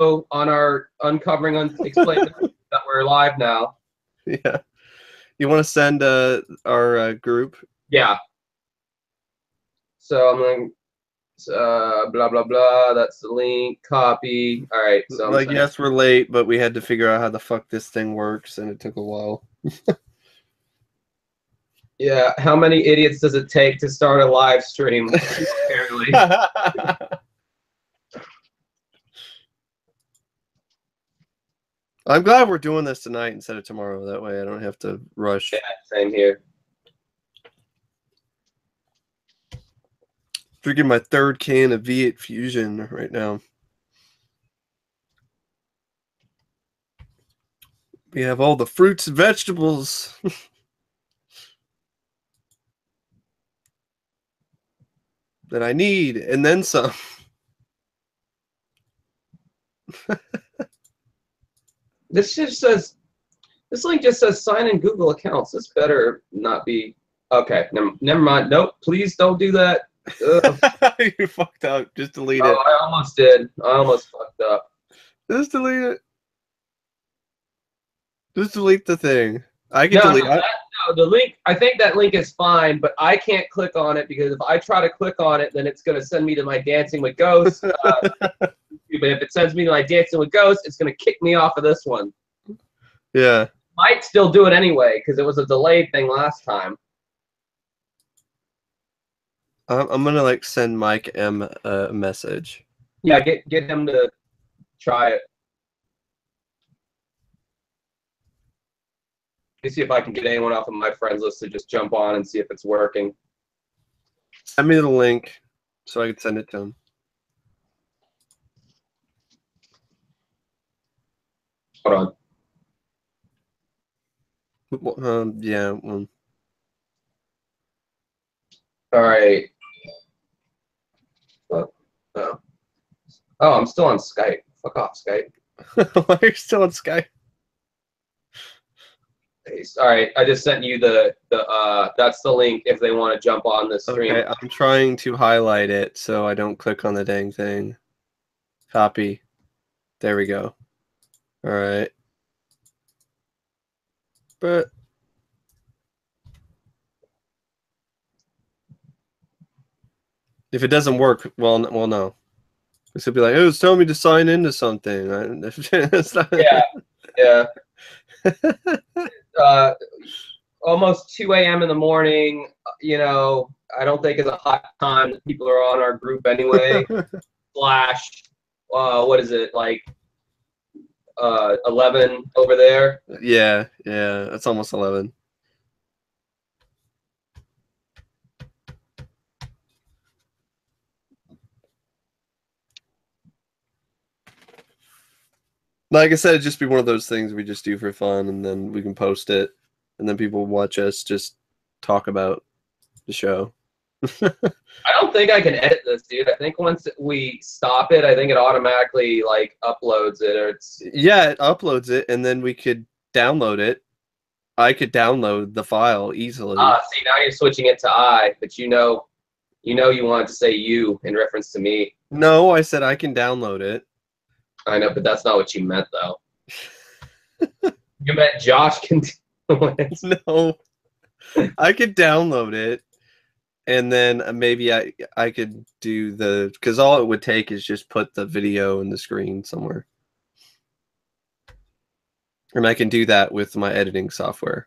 on our Uncovering Unexplained that we're live now. Yeah. You want to send our group? Yeah. So I'm going blah, blah, blah. That's the link. Copy. All right. So like, yes, we're late, but we had to figure out how the fuck this thing works, and it took a while. Yeah. How many idiots does it take to start a live stream? Apparently. I'm glad we're doing this tonight instead of tomorrow. That way I don't have to rush. Yeah, same here. Drinking my 3rd can of V8 Fusion right now. We have all the fruits and vegetables. that I need, and then some. This just says, this link just says sign in Google accounts. This better not be, okay, never mind. Nope, please don't do that. You fucked up. Just delete it. I almost did. I almost fucked up. Just delete it. Just delete the thing. I can delete it. No, the link, I think that link is fine, but I can't click on it because if I try to click on it, then it's going to send me to my Dancing with Ghosts. But if it sends me to my Dancing with Ghosts, it's going to kick me off of this one. Yeah. Might still do it anyway because it was a delayed thing last time. I'm going to like send Mike M a message. Yeah, get him to try it. Let me see if I can get anyone off of my friends list to just jump on and see if it's working. Send me the link so I can send it to him. Hold on. Yeah. All right. Oh, I'm still on Skype. Fuck off, Skype. Why are you still on Skype? All right, I just sent you the that's the link if they want to jump on the stream. Okay, I'm trying to highlight it so I don't click on the dang thing. Copy. There we go. All right. But if it doesn't work, well, no. This will be like, oh, it's telling me to sign into something. Yeah. Almost 2 a.m. in the morning. You know, I don't think it's a hot time that people are on our group anyway. Slash, what is it, like 11 over there? Yeah, it's almost 11. Like I said, it'd just be one of those things we just do for fun, and then we can post it, and then people watch us just talk about the show. I don't think I can edit this, dude. I think once we stop it, I think it automatically like uploads it, or it's it uploads it, and then we could download it. I could download the file easily. See, now you're switching it to I, but you know you wanted to say you in reference to me. No, I said I can download it. I know, but that's not what you meant, though. You meant Josh can do it. No, I could download it, and then maybe I could do because all it would take is just put the video in the screen somewhere. And I can do that with my editing software.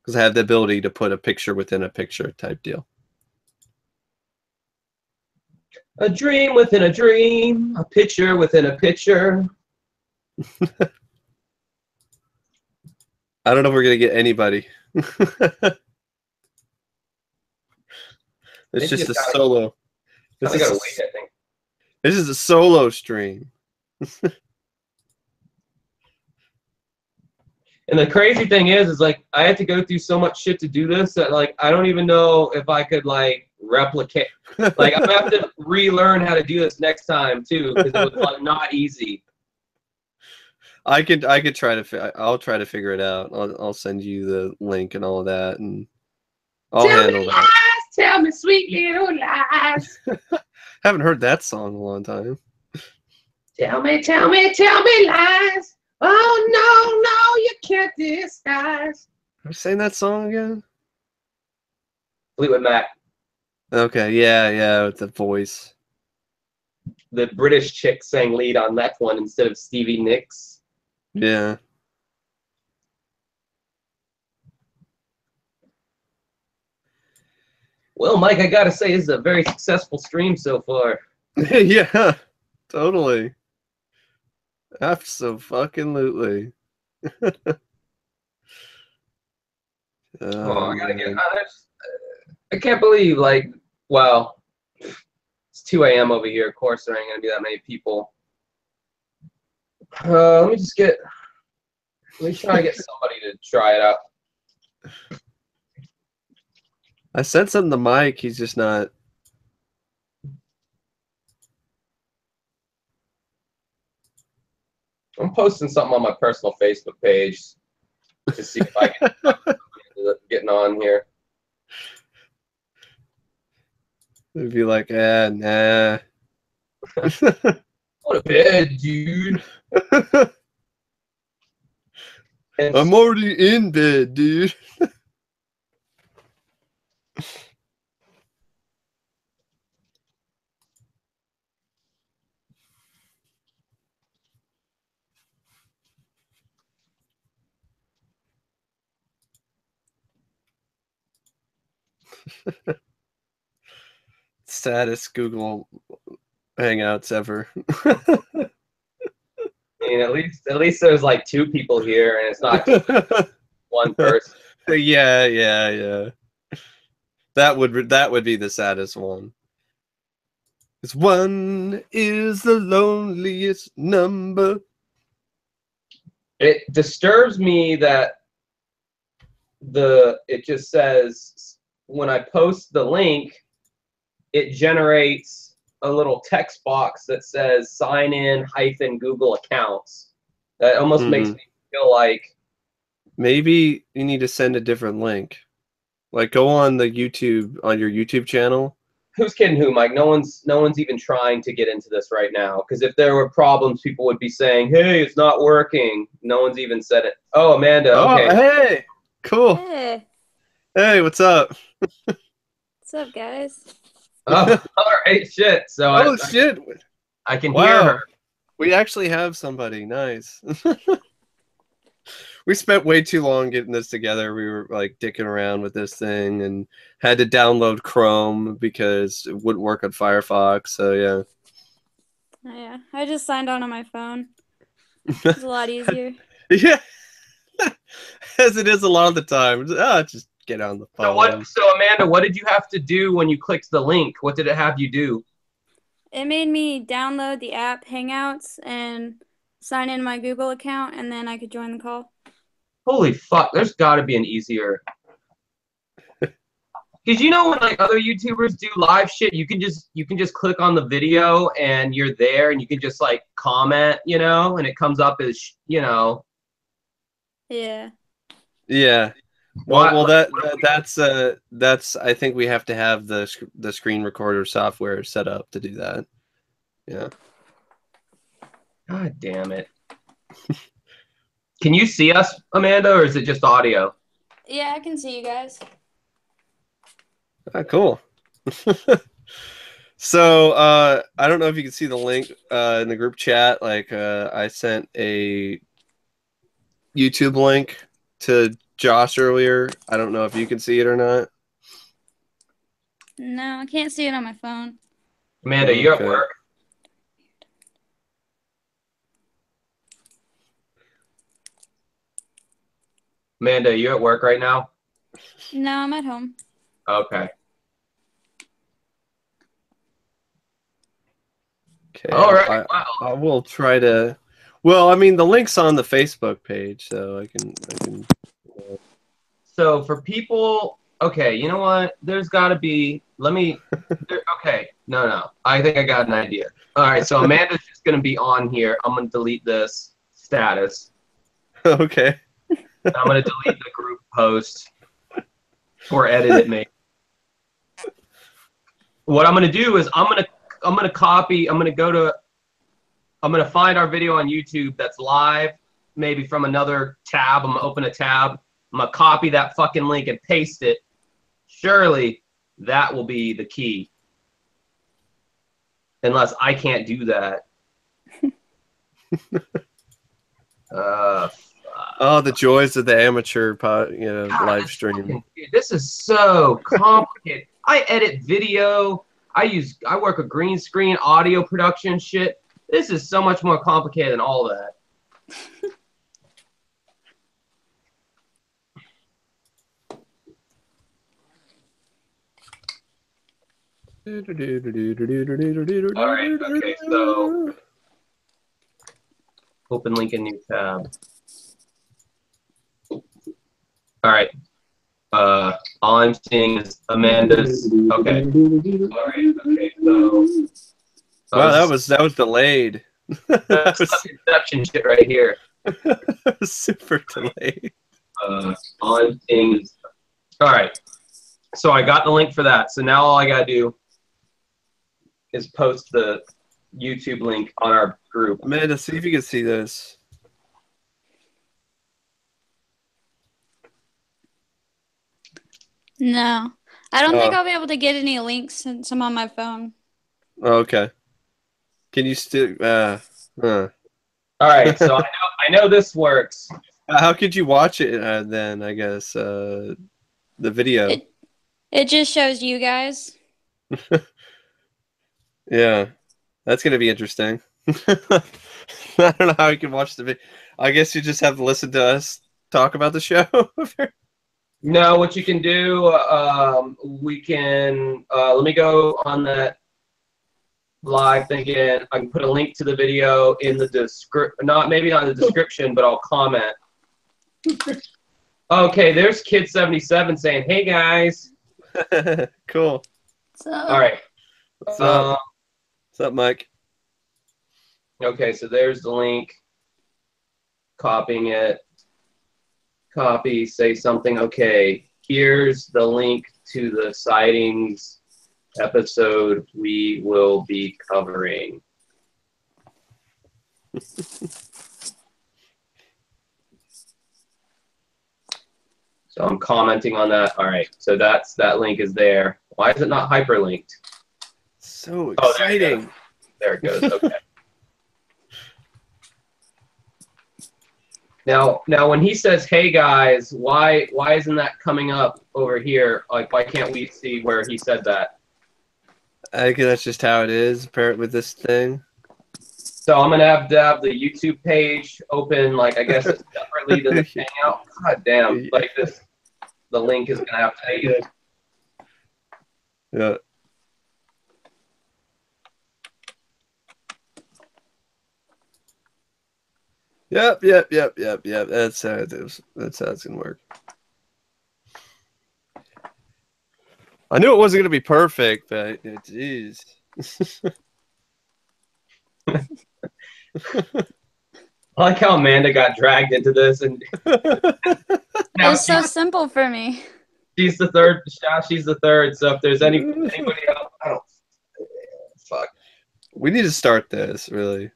Because I have the ability to put a picture within a picture type deal. A dream within a dream, a picture within a picture. I don't know if we're going to get anybody. It's just a solo. I gotta wait, I think. This is a solo stream. And the crazy thing is like I had to go through so much shit to do this that like I don't even know if I could like replicate. Like I'm gonna have to relearn how to do this next time too because it was like not easy. I could try to. I'll try to figure it out. I'll send you the link and all of that, and I'll handle that. Tell me sweet little lies. Haven't heard that song in a long time. Tell me, tell me, tell me lies. Oh, no, no, you can't disguise. Are we saying that song again? Fleetwood Mac. Okay, yeah, with the voice. The British chick sang lead on that one instead of Stevie Nicks. Yeah. Well, Mike, I gotta say, this is a very successful stream so far. Yeah, totally. Absolutely. Oh, I gotta get. I can't believe, like, wow. It's 2 a.m. over here. Of course, there ain't gonna be that many people. Let me just get. Let me try to get somebody to try it out. I said something to Mike. He's just not. I'm posting something on my personal Facebook page to see if I can getting on here. It'd be like, nah. Go to bed, dude. I'm already in bed, dude. Saddest Google Hangouts ever. I mean, at least there's like 2 people here, and it's not just one person. Yeah. That would be the saddest one. 'Cause 1 is the loneliest number. It disturbs me that it just says when I post the link, it generates a little text box that says sign in -Google accounts. That almost makes me feel like maybe you need to send a different link. Like go on the YouTube on your YouTube channel. Who's kidding who, Mike? No one's even trying to get into this right now. Because if there were problems, people would be saying, "Hey, it's not working." No one's even said it. Oh, Amanda. Okay. Oh, hey, cool. Hey, what's up? What's up, guys? Oh, all right, shit. So shit. I can hear her. We actually have somebody. Nice. We spent way too long getting this together. We were like dicking around with this thing and had to download Chrome because it wouldn't work on Firefox. So yeah. Oh, yeah, I just signed on my phone. It's a lot easier. Yeah, as it is a lot of the time. Just get on the phone. So Amanda, what did you have to do when you clicked the link? What did it have you do? It made me download the app Hangouts and sign in my Google account, and then I could join the call. Holy fuck! There's got to be an easier. Because you know when like other YouTubers do live shit, you can just click on the video and you're there, and you can just like comment, and it comes up as Yeah. Yeah. Well, that's. I think we have to have the screen recorder software set up to do that. Yeah. God damn it! Can you see us, Amanda, or is it just audio? Yeah, I can see you guys. Cool. So I don't know if you can see the link in the group chat. Like I sent a YouTube link to Josh earlier. I don't know if you can see it or not. No, I can't see it on my phone. Amanda, you're at work. Amanda, you at work right now? No, I'm at home. Okay. Okay. All right. I will try to. Well, I mean, the link's on the Facebook page, so I can. So for people, okay, you know what? There's got to be. Okay, no. I think I got an idea. All right, so Amanda's just gonna be on here. I'm gonna delete this status. Okay. I'm gonna delete the group post or edit it, maybe. What I'm gonna do is I'm gonna copy. I'm gonna go to I'm gonna find our video on YouTube that's live, maybe from another tab. I'm gonna open a tab. I'm gonna copy that fucking link and paste it. Surely that will be the key. Unless I can't do that. Oh, the joys of the amateur God, live stream. This is so complicated. I edit video. I work a green screen audio production shit. This is so much more complicated than all that. All right. Okay. So open link in new tab. All right. All I'm seeing is Amanda's. Okay. All right. Okay. So. Wow, that was delayed. That's some conception shit right here. Super delayed. All I'm seeing is. All right. So I got the link for that. So now all I gotta do is post the YouTube link on our group. Amanda, see if you can see this. No. I don't think I'll be able to get any links since I'm on my phone. Okay. Can you still All right, so I know this works. How could you watch it then, I guess, the video? It just shows you guys. Yeah. That's going to be interesting. I don't know how you can watch the video. I guess you just have to listen to us talk about the show. No, what you can do, we can, let me go on that live thing again. I can put a link to the video in the maybe not in the description, but I'll comment. Okay, there's Kid77 saying, hey guys. Cool. All right. What's up? What's up, Mike? Okay, so there's the link. Copying it. Copy, say something. Okay, here's the link to the sightings episode we will be covering. So I'm commenting on that. All right, so that link is there. Why is it not hyperlinked? So exciting. There it goes. Okay. Now, when he says, "Hey guys," why isn't that coming up over here? Like, why can't we see where he said that? I think that's just how it is, apparently, with this thing. So I'm gonna have to have the YouTube page open, like I guess it's separately than the Hangout. God damn! Like this, the link is gonna have to be. Yeah. Yep. That's how it is. That's how it's gonna work. I knew it wasn't gonna be perfect, but it is. I like how Amanda got dragged into this, and It's so simple for me. she's the third. She's the third. So if there's anybody else, I don't. Fuck. We need to start this, really.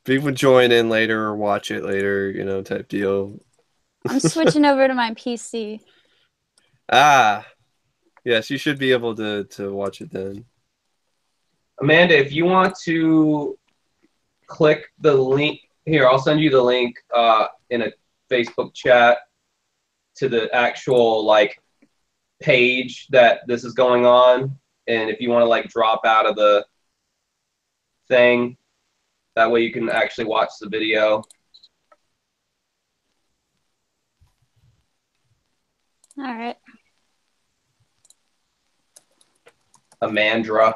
People join in later or watch it later, type deal. I'm switching over to my PC. Ah, yes, you should be able to watch it then. Amanda, if you want to click the link here, I'll send you the link in a Facebook chat to the actual page that this is going on, and if you want to drop out of the thing, that way you can actually watch the video. All right. Amandra.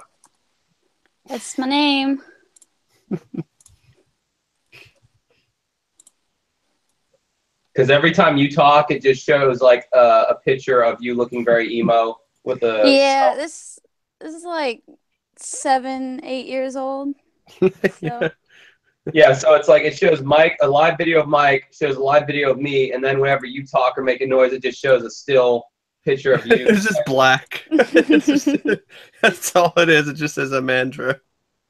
That's my name. Because every time you talk, it just shows a picture of you looking very emo with a. Yeah, this is 7, 8 years old. So. Yeah, so it's it shows Mike, a live video of Mike, shows a live video of me, and then whenever you talk or make a noise, it just shows a still picture of you. It's just black. That's all it is. It just says a mantra.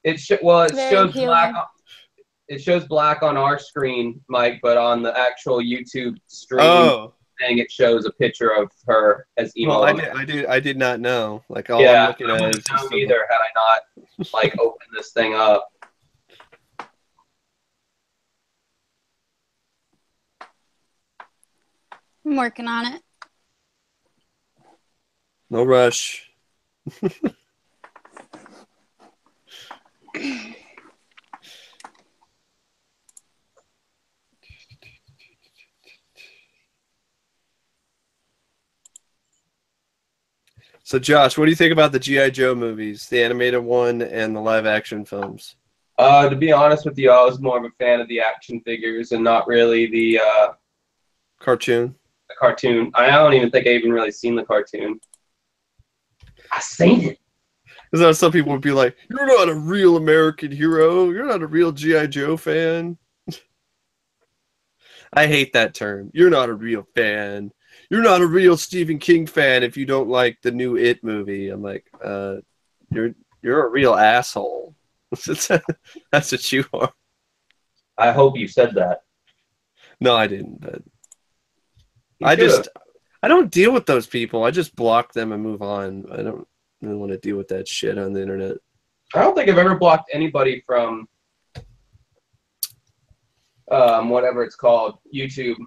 It shows Very black. appealing. It shows black on our screen, Mike, but on the actual YouTube stream thing, it shows a picture of her as emo. Well, I did not know. Like all Yeah, I'm looking at is I just wouldn't know either had I not like opened this thing up. I'm working on it. no rush. So, Josh, what do you think about the G.I. Joe movies, the animated one and the live-action films? To be honest with you, I was more of a fan of the action figures and not really the Cartoon? the cartoon. I don't even think I even really seen the cartoon. I seen it. Because some people would be like, "You're not a real American hero. You're not a real G.I. Joe fan." I hate that term. You're not a real fan. You're not a real Stephen King fan if you don't like the new It movie. I'm like, you're a real asshole. That's what you are. I hope you said that. No, I didn't. But You I don't deal with those people. I just block them and move on. I don't really want to deal with that shit on the internet. I don't think I've ever blocked anybody from whatever it's called, YouTube.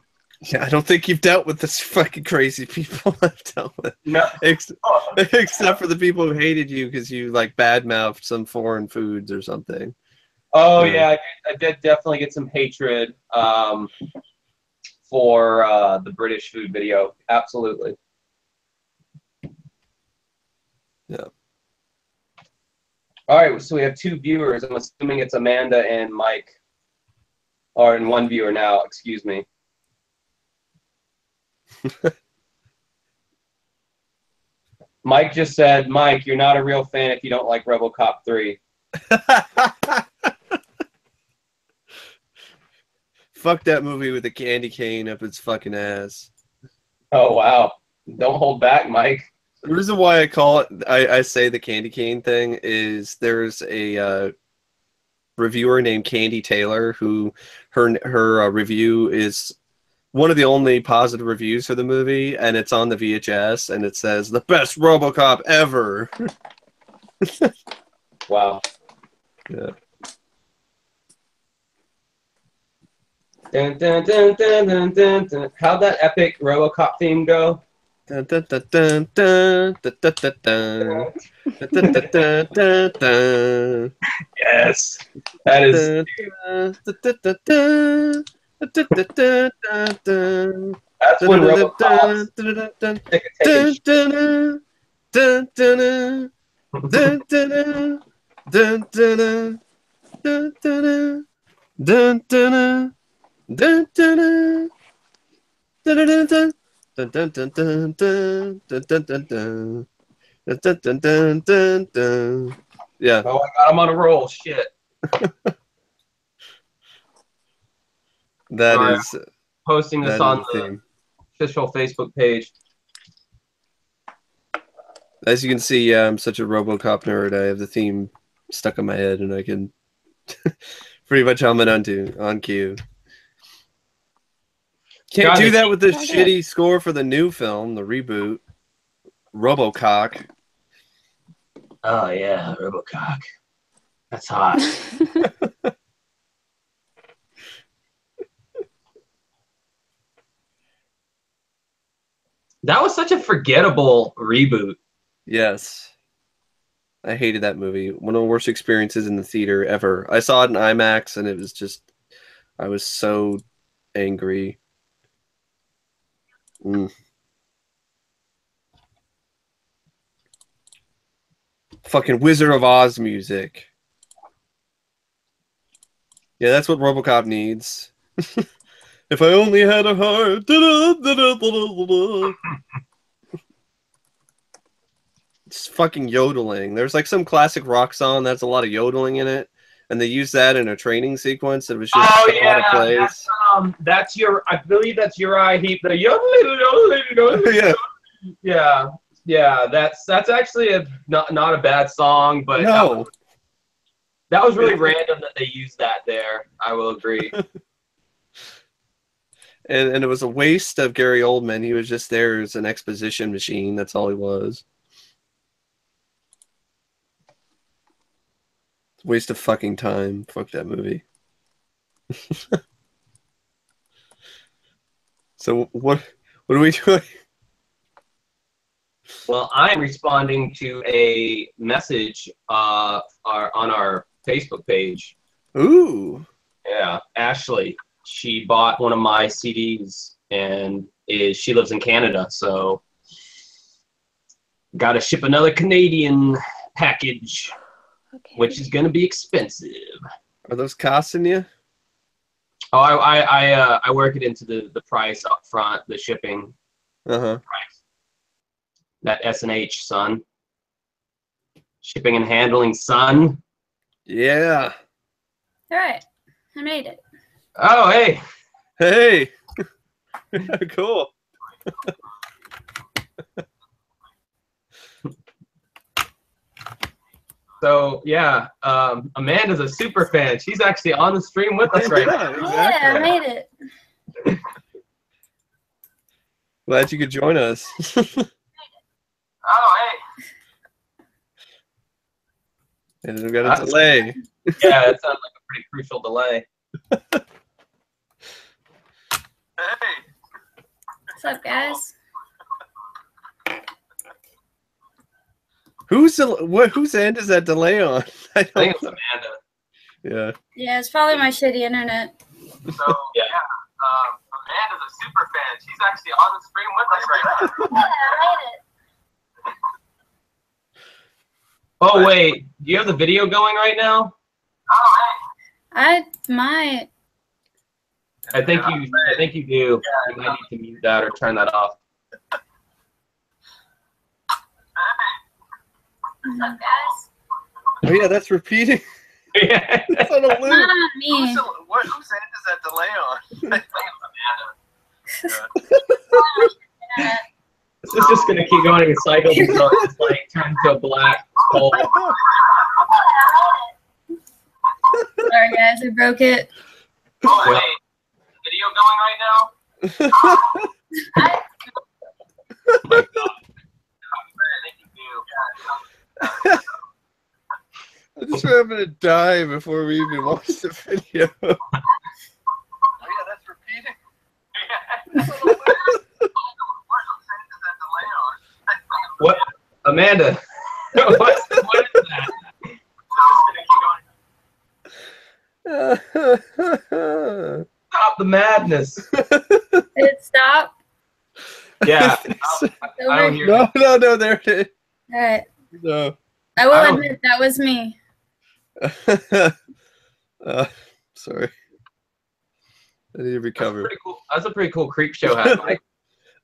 Yeah, I don't think you've dealt with this fucking crazy people I've dealt with. No. Except for the people who hated you because you like badmouthed some foreign foods or something. Oh yeah, I did definitely get some hatred for the British food video. Absolutely. Yeah. All right, so we have 2 viewers. I'm assuming it's Amanda and Mike, or in 1 viewer now. Excuse me. Mike just said, "Mike, you're not a real fan if you don't like RoboCop 3." Fuck that movie with the candy cane up its fucking ass. Oh wow! Don't hold back, Mike. The reason why I call it, I say the candy cane thing is there's a reviewer named Candy Taylor who her review is one of the only positive reviews for the movie, and it's on the VHS, and it says the best RoboCop ever. Wow. Yeah. Dun, dun, dun, dun, dun, dun, dun. How'd that epic RoboCop theme go? Dun, dun, dun, dun, dun, dun, dun, dun, dun. Dun, dun, dun, dun, dun, dun. Yes, that is. That's when RoboCop's sick of taking Yeah. Oh, I got him on a roll. Shit. That Alright, is posting this that on is the theme. official Facebook page. As you can see, I'm such a RoboCop nerd. I have the theme stuck in my head, and I can pretty much hum it on cue. Can't do that with the shitty score for the new film, the reboot, RoboCock. Oh yeah, RoboCop. That's hot. That was such a forgettable reboot. Yes. I hated that movie. One of the worst experiences in the theater ever. I saw it in IMAX, and it was just, I was so angry. Fucking Wizard of Oz music. Yeah, that's what RoboCop needs. If I only had a heart. It's fucking yodeling. There's like some classic rock song that's a lot of yodeling in it, and they use that in a training sequence. It was just a lot of plays. That's your. I believe that's Uriah Heep. The Yeah. Yeah, yeah. That's actually not a bad song, but No. that was really random that they used that there. I will agree. And it was a waste of Gary Oldman. He was just there as an exposition machine. That's all he was. Waste of fucking time. Fuck that movie. So what are we doing? Well, I'm responding to a message on our Facebook page. Ooh. Yeah, Ashley. She bought one of my CDs and she lives in Canada, so got to ship another Canadian package, Okay. which is going to be expensive. Are those costing you? Oh, I work it into the price up front, the shipping Uh-huh. price. That S&H, son. Shipping and handling, son. Yeah. All right, I made it. Oh, hey. Hey. Cool. So, yeah, Amanda's a super fan. She's actually on the stream with us right now. Exactly. Yeah, I made it. Glad you could join us. Oh, hey. And we got a delay. Yeah, it sounds like a pretty crucial delay. Hey. What's up, guys? Whose end is that delay on? I think it's Amanda. Yeah. Yeah, it's probably my shitty internet. So, yeah, Amanda's a super fan. She's actually on the stream with us right now. Yeah, I made it. Oh, wait. Do you have the video going right now? Oh, I might. I think you do. You might need to mute that or turn that off. What's up, guys? Oh yeah, that's repeating. Yeah. That's on a loop. Not on me. Whose end is that delay on? This is just gonna keep going in cycles until it just like turns to a black hole. Sorry, guys, I broke it. Oh, wait. Video going right now? Oh my God. I just remember to die before we even watch the video. Oh yeah, that's repeating. What, Amanda? what is that? Stop the madness. Did it stop? Yeah. I don't hear it. No, there it is. All right. No. I will admit that was me. Sorry. I need to recover. That's a pretty cool creep show hat, Mike.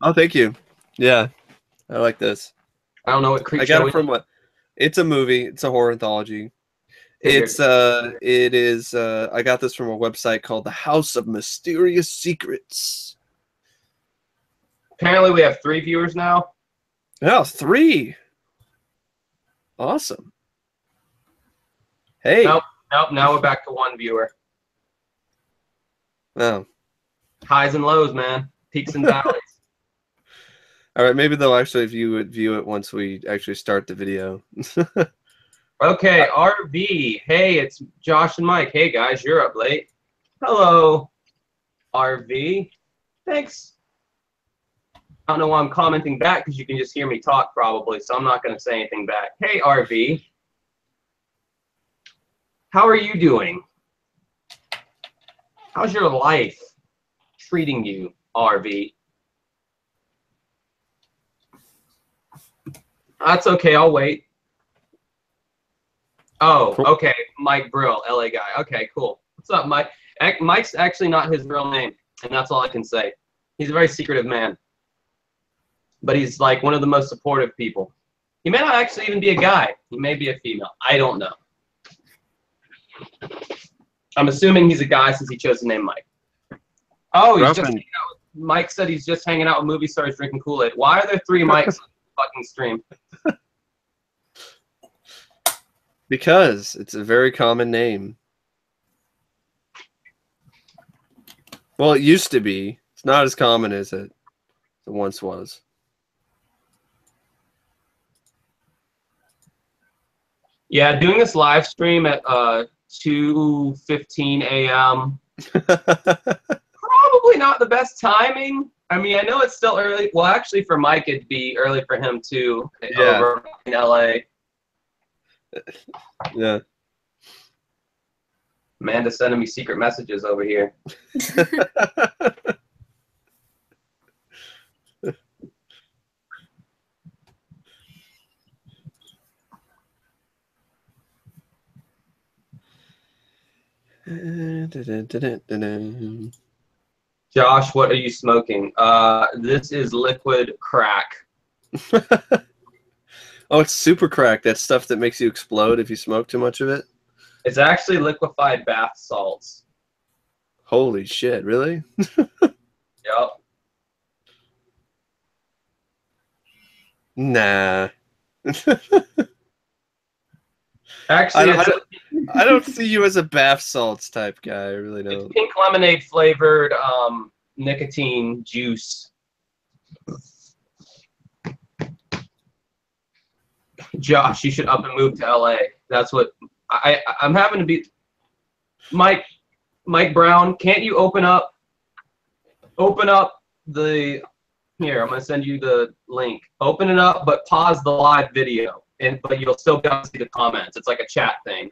Oh, thank you. Yeah, I like this. I don't know what creep I show got it from what? It's a movie. It's a horror anthology. It is. I got this from a website called The House of Mysterious Secrets. Apparently, we have 3 viewers now. Oh, 3. Awesome. Hey. Nope. Now we're back to 1 viewer. Oh. Highs and lows, man. Peaks and valleys. All right. Maybe they'll actually view it once we actually start the video. Okay, RV. Hey, it's Josh and Mike. Hey, guys, you're up late. Hello, RV. Thanks. I don't know why I'm commenting back because you can just hear me talk probably, so I'm not going to say anything back. Hey, RV. How are you doing? How's your life treating you, RV? That's okay, I'll wait. Oh, okay, Mike Brill, LA guy. Okay, cool. What's up, Mike? Mike's actually not his real name, and that's all I can say. He's a very secretive man. But he's like one of the most supportive people. He may not actually even be a guy. He may be a female. I don't know. I'm assuming he's a guy since he chose the name Mike. Oh, he's just hanging out with Mike said he's just hanging out with movie stars drinking Kool-Aid. Why are there 3 mics on the fucking stream? Because it's a very common name. Well, it used to be. It's not as common as it once was. Yeah, doing this live stream at 2:15 a.m. Probably not the best timing. I mean, I know it's still early. Well, actually, for Mike, it'd be early for him too. Yeah. Over in LA. Yeah. Amanda's sending me secret messages over here. Josh, what are you smoking? This is liquid crack. Oh, it's super crack. That stuff that makes you explode if you smoke too much of it? It's actually liquefied bath salts. Holy shit, really? Yep. Nah. Actually, I don't see you as a bath salts type guy. I really don't. It's pink lemonade flavored nicotine juice. Josh, you should up and move to LA. That's what I'm having to be. Mike Brown, can't you open up the here? I'm gonna send you the link. Open it up, but pause the live video, but you'll still be able to see the comments. It's like a chat thing.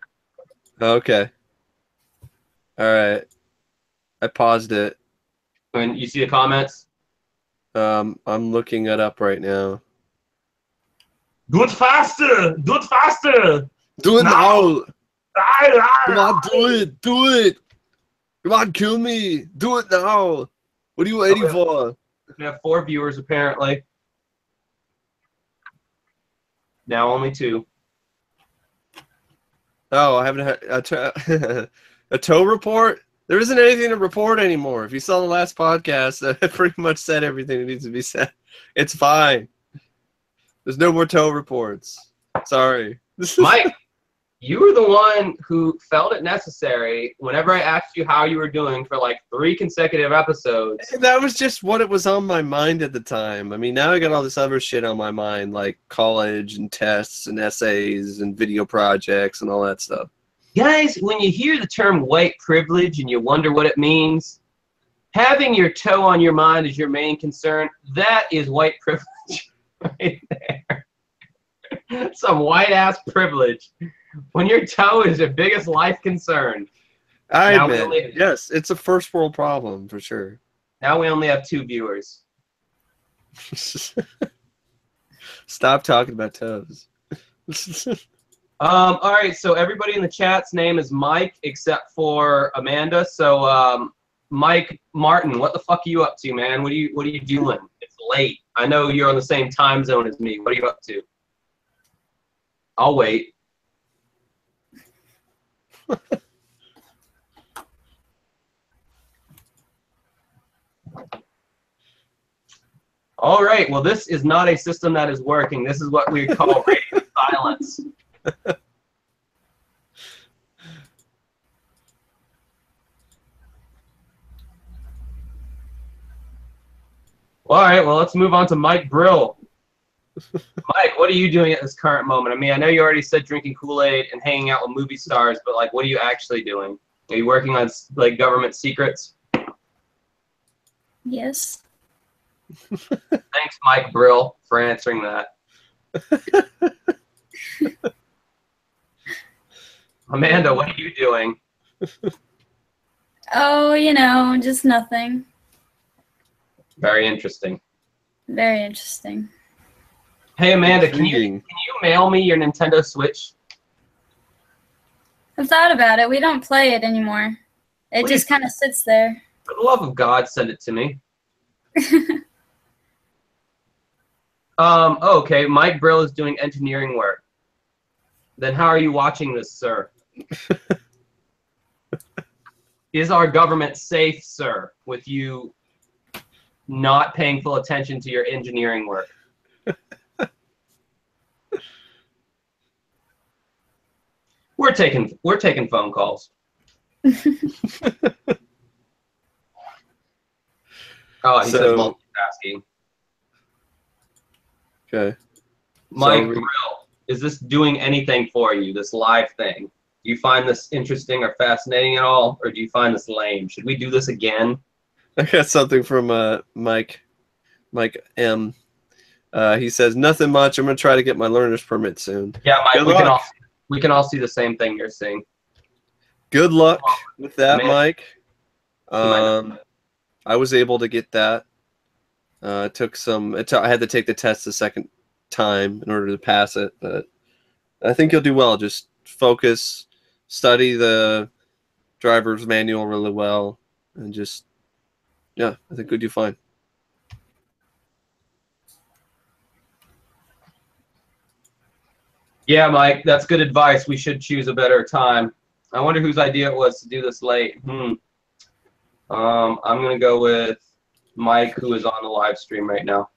Okay. All right. I paused it. And you see the comments? I'm looking it up right now. Do it faster! Do it faster! Do it now! Ah, Come on, do it! Do it! Come on, kill me! Do it now! What are you waiting for? We have 4 viewers apparently. Now only 2. Oh, I haven't had a tow report? There isn't anything to report anymore. If you saw the last podcast, I pretty much said everything that needs to be said. It's fine. There's no more tow reports. Sorry. Mike, you were the one who felt it necessary whenever I asked you how you were doing for like 3 consecutive episodes. That was just what it was on my mind at the time. I mean, now I got all this other shit on my mind, like college and tests and essays and video projects and all that stuff. Guys, when you hear the term white privilege and you wonder what it means, having your toe on your mind is your main concern. That is white privilege right there. Some white-ass privilege. When your toe is your biggest life concern. I admit, yes, it's a first world problem for sure. Now we only have 2 viewers. Stop talking about toes. All right, so everybody in the chat's name is Mike except for Amanda. So Mike Martin, what the fuck are you up to, man? What are you doing? It's late. I know you're on the same time zone as me. What are you up to? I'll wait. All right, well, this is not a system that is working. This is what we call radio silence. All right, well, let's move on to Mike Brill. Mike, what are you doing at this current moment? I mean, I know you already said drinking Kool-Aid and hanging out with movie stars, but like, what are you actually doing? Are you working on like government secrets? Yes. Thanks, Mike Brill, for answering that. Amanda, what are you doing? Oh, you know, just nothing. Very interesting. Very interesting. Hey, Amanda, can you mail me your Nintendo Switch? I've thought about it. We don't play it anymore. It just kind of sits there. For the love of God, send it to me. Okay, Mike Brill is doing engineering work. Then how are you watching this, sir? Is our government safe, sir, with you not paying full attention to your engineering work. We're taking phone calls. Oh, he says multitasking. Okay. Mike Grill, is this doing anything for you, this live thing? Do you find this interesting or fascinating at all, or do you find this lame? Should we do this again? I got something from Mike M. He says, nothing much. I'm going to try to get my learner's permit soon. Yeah, Mike, Good we can all see the same thing you're seeing. Good luck with that, Man. Mike. I was able to get that. I had to take the test the second time in order to pass it, but I think you'll do well. Just focus, study the driver's manual really well, and just, yeah, I think you'll do fine. Yeah, Mike, that's good advice. We should choose a better time. I wonder whose idea it was to do this late. I'm going to go with Mike, who is on the live stream right now.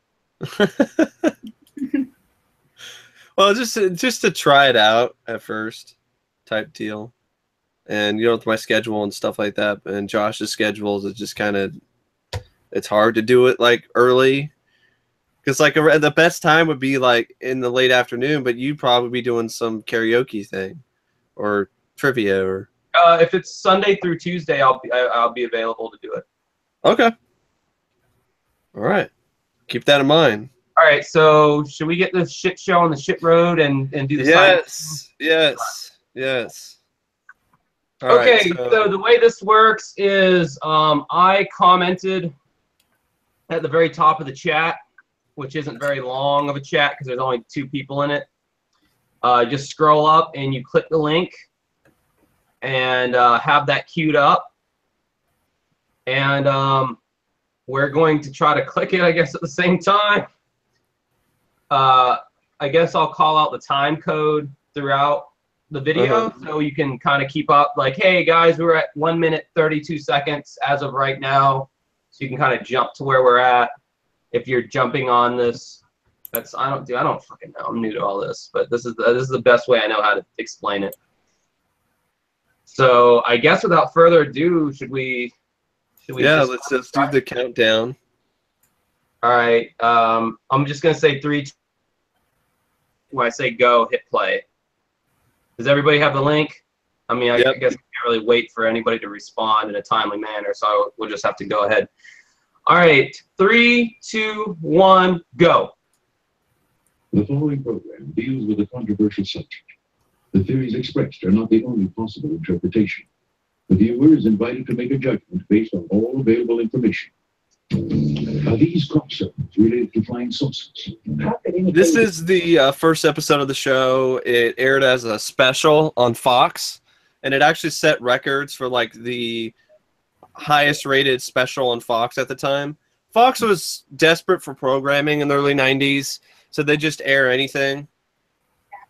Well, just to try it out at first, type deal. And, with my schedule and stuff like that, and Josh's schedules, it's just kind of, it's hard to do it, like, early. Because, like, the best time would be, like, in the late afternoon, but you'd probably be doing some karaoke thing or trivia or... if it's Sunday through Tuesday, I'll be available to do it. Okay. All right. Keep that in mind. All right, so should we get this shit show on the shit road and do the Yes. All okay, right, so the way this works is I commented at the very top of the chat, which isn't very long of a chat because there's only 2 people in it. Just scroll up and you click the link and have that queued up. And we're going to try to click it, I guess, at the same time. I guess I'll call out the time code throughout the video so you can kind of keep up. Like, hey, guys, we're at 1 minute 32 seconds as of right now. So you can kind of jump to where we're at. If you're jumping on this, I don't fucking know. I'm new to all this, but this is the best way I know how to explain it. So I guess without further ado, should we let's just do the countdown. All right. I'm just gonna say 3. When I say go, hit play. Does everybody have the link? I mean, I guess we can't really wait for anybody to respond in a timely manner, so we'll just have to go ahead. All right, 3, 2, 1, go. The following program deals with a controversial subject. The theories expressed are not the only possible interpretation. The viewer is invited to make a judgment based on all available information. Are these crop circles related to flying saucers? This is the first episode of the show. It aired as a special on Fox, and it actually set records for, like, the highest rated special on Fox at the time. Fox was desperate for programming in the early 90s, so they just air anything.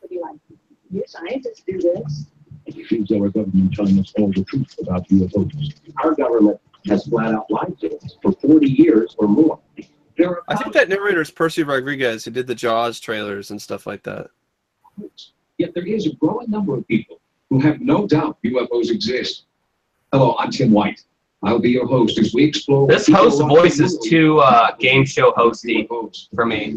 Your scientists do this. It seems our government telling us all the truth about UFOs. Our government has flat out lied to us for 40 years or more. I think that narrator is Percy Rodriguez, who did the Jaws trailers and stuff like that. Yet there is a growing number of people who have no doubt UFOs exist. Hello, I'm Tim White. I'll be your host as we explore. This host's voice is too game show hosty for me.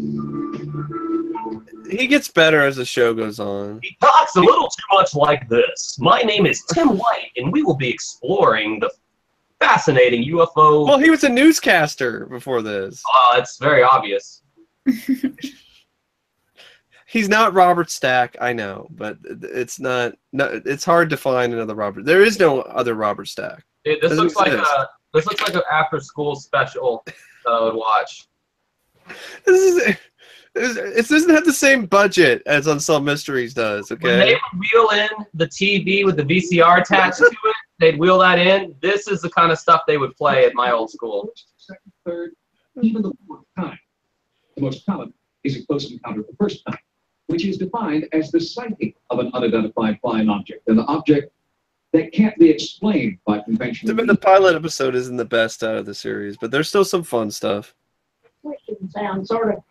He gets better as the show goes on. He talks a little too much like this. My name is Tim White, and we will be exploring the fascinating UFO. Well, he was a newscaster before this. It's very obvious. He's not Robert Stack, I know, but it's not. No, it's hard to find another Robert. There is no other Robert Stack. This looks like an after-school special that I would watch. It doesn't have the same budget as Unsolved Mysteries does. Okay. When they would wheel in the TV with the VCR attached to it, they'd wheel that in. This is the kind of stuff they would play at my old school. Second, third, even the fourth time. The most common is a close encounter the first time, which is defined as the sighting of an unidentified flying object, and the object that can't be explained by conventional The pilot episode isn't the best out of the series, but there's still some fun stuff. sound sort of.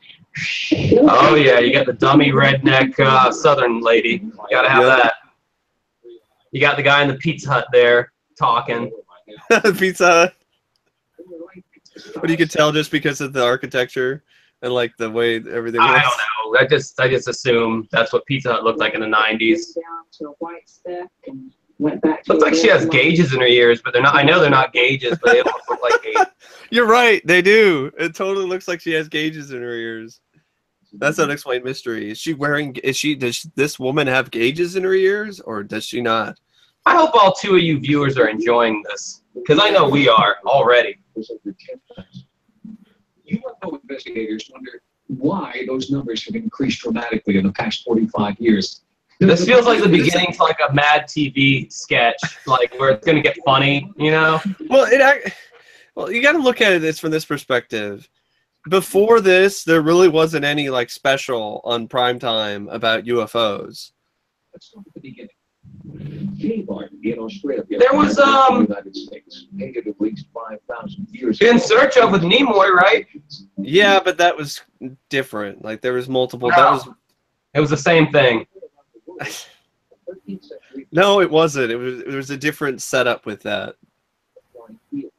Oh yeah, you got the dummy redneck Southern lady. You gotta have that. You got the guy in the Pizza Hut there talking. Pizza Hut. But you can tell just because of the architecture and like the way everything was. I don't know. I just assume that's what Pizza Hut looked like in the 90s. Looks like she has gauges in her ears, but they're not. I know they're not gauges, but they almost look like gauges. You're right, they do. It totally looks like she has gauges in her ears. That's an unexplained mystery. Is she wearing? Does this woman have gauges in her ears, or does she not? I hope all two of you viewers are enjoying this, because I know we are already. UFO investigators wonder why those numbers have increased dramatically in the past 45 years. This feels like the beginning to like a Mad TV sketch, like where it's gonna get funny, you know? Well, you got to look at it from this perspective. Before this, there really wasn't any like special on primetime about UFOs. Let's start at the beginning. In Australia, There was United States, dated at least 5,000 years In Search of with Nimoy, right? Yeah, but that was different. Like there was multiple. No. It was the same thing. No, it wasn't. It was a different setup with that, and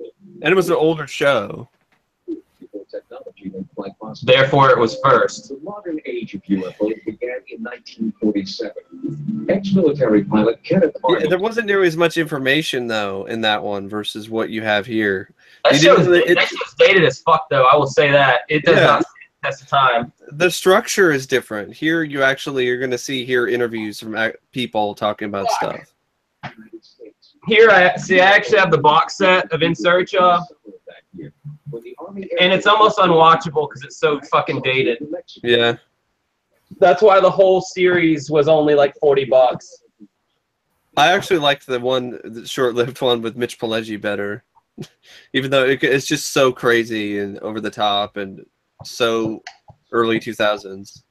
it was an older show. Therefore, it was first. The modern age of UFOs began in 1947. Ex-military pilot Kenneth Arnold. Yeah, there wasn't nearly as much information though in that one versus what you have here. That show's dated as fuck, though. I will say that it does not test the time. The structure is different. Here, you're going to hear interviews from people talking about stuff. Here, I actually have the box set of In Search of, and it's almost unwatchable because it's so fucking dated. Yeah. That's why the whole series was only like $40. I actually liked the short-lived one with Mitch Pileggi better, even though it's just so crazy and over the top and so early 2000s.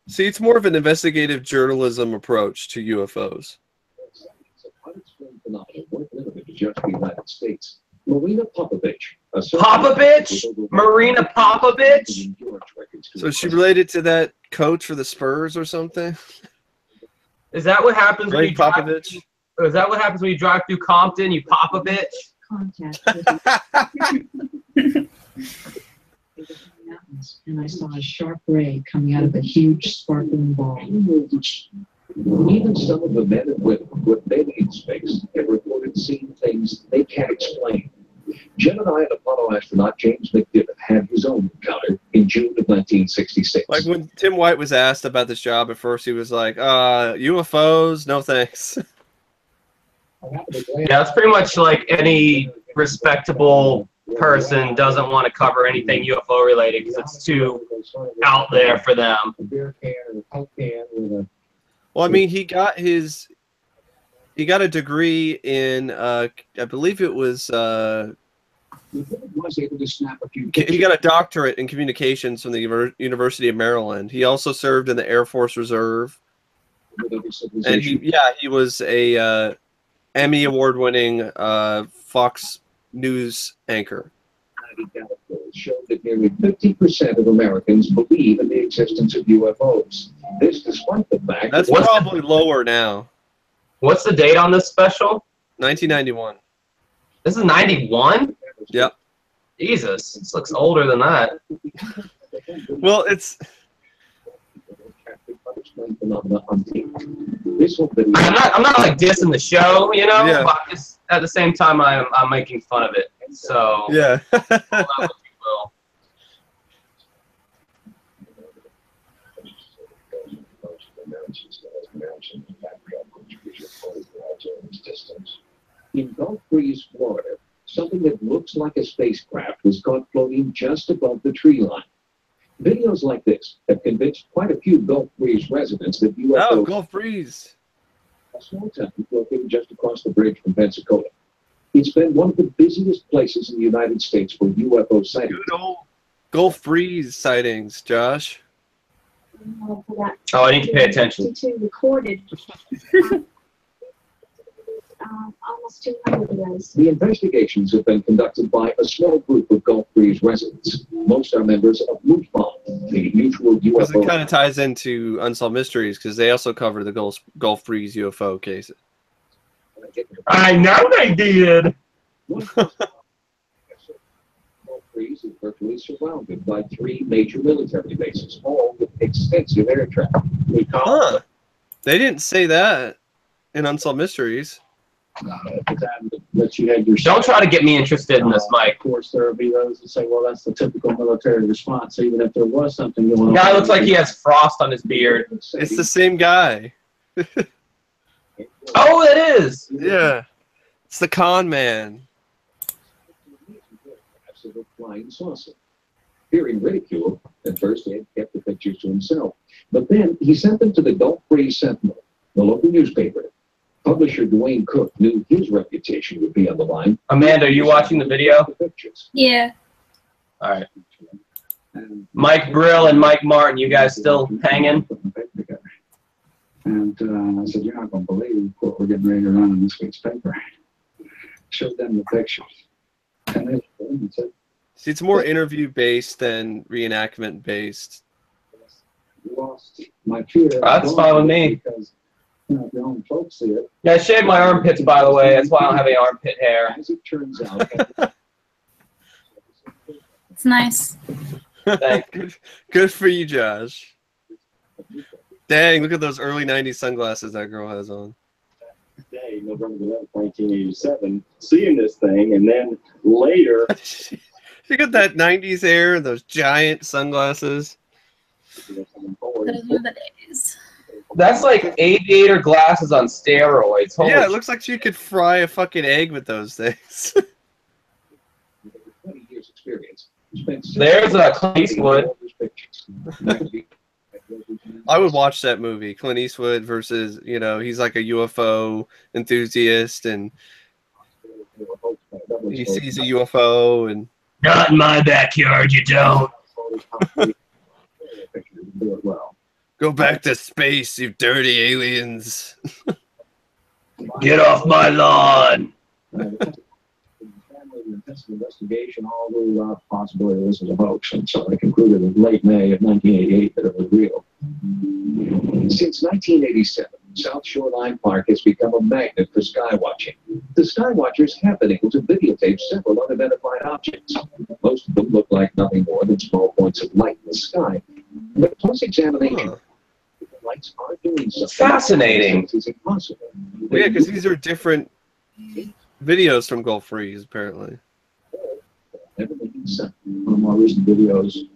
See, it's more of an investigative journalism approach to UFOs. Marina Popovich. Marina Popovich? So is she related to that coach for the Spurs or something? Is that what happens when you Popovich? Is that what happens when you drive through Compton? You pop a bitch? And I saw a sharp ray coming out of a huge sparkling ball. Even some of the men and women who have been in space have reported seeing things they can't explain. Gemini and Apollo astronaut James McDivitt had his own encounter in June of 1966. Like when Tim White was asked about this job at first, he was like, UFOs, no thanks. Yeah, it's pretty much like any respectable person doesn't want to cover anything UFO related because it's too out there for them. Well, I mean, he got a degree in, I believe it was, he got a doctorate in communications from the University of Maryland. He also served in the Air Force Reserve. And he was a Emmy award-winning Fox News anchor. Showed that nearly 50% of Americans believe in the existence of UFOs. This, despite the fact that's probably lower now. What's the date on this special? 1991. This is 91? Yep. Jesus, this looks older than that. Well, it's. I'm not like dissing the show, you know, yeah. But just at the same time I'm making fun of it. So yeah. In Gulf Breeze, Florida, something that looks like a spacecraft was caught floating just above the tree line. Videos like this have convinced quite a few Gulf Breeze residents that UFOs... Oh, Gulf Breeze. A small town located just across the bridge from Pensacola. It's been one of the busiest places in the United States for UFO sightings. Gulf Breeze sightings, Josh. Oh, I need to pay attention. Recorded. Almost 200 of those. The investigations have been conducted by a small group of Gulf Breeze residents. Most are members of MUFON, the mutual Because it UFO. kind of ties into Unsolved Mysteries because they also cover the Gulf Breeze UFO cases. I know they did. Gulf Breeze is virtually surrounded by 3 major military bases, all with extensive air traffic. Huh. They didn't say that in Unsolved Mysteries. That you had your Don't try to get me interested in this, Mike. Of course, there will be those that say, well, that's the typical military response, even if there was something going on. The guy looks like he has frost on his beard. It's the same guy. Oh, it is. Yeah. It's the con man. Flying saucer. Fearing ridicule, at first Ed kept the pictures to himself. But then he sent them to the Gulf Breeze Sentinel, the local newspaper. Publisher Dwayne Cook knew his reputation would be on the line. Amanda, are you watching the video? Yeah. All right. Mike Brill and Mike Martin, you guys still hanging? And I said, you're not going to believe what we're getting ready to run in this week's paper. Showed them the pictures. And they said, See, it's more interview based than reenactment based. lost my fear. That's fine with me. Because, you know, if your own folks see it. Yeah, I shaved my armpits, by the way. That's why I don't have any armpit hair. As it turns out, It's nice. Thanks. Good for you, Josh. Dang, look at those early 90s sunglasses that girl has on. Day, November 11th, 1987, seeing this thing, and then later. She got that 90s hair and those giant sunglasses. Those were the days. That's like aviator glasses on steroids. Holy Yeah, it looks like she could fry a fucking egg with those things. 20 years experience. There's a Clint Eastwood. I would watch that movie, Clint Eastwood versus, you know, he's like a UFO enthusiast and he sees a UFO and... Not in my backyard, you don't. Go back to space, you dirty aliens. Get off my lawn. Investigation all ruled out the possibility this was a hoax, and so they concluded in late May of 1988 that it was real. Since 1987, South Shoreline Park has become a magnet for skywatching. The skywatchers have been able to videotape several unidentified objects. Most of them look like nothing more than small points of light in the sky. But close examination, the lights are doing something. Fascinating. It's impossible. Well, yeah, because these are different videos from Gulf Breeze, apparently. Never making sense. One of my recent videos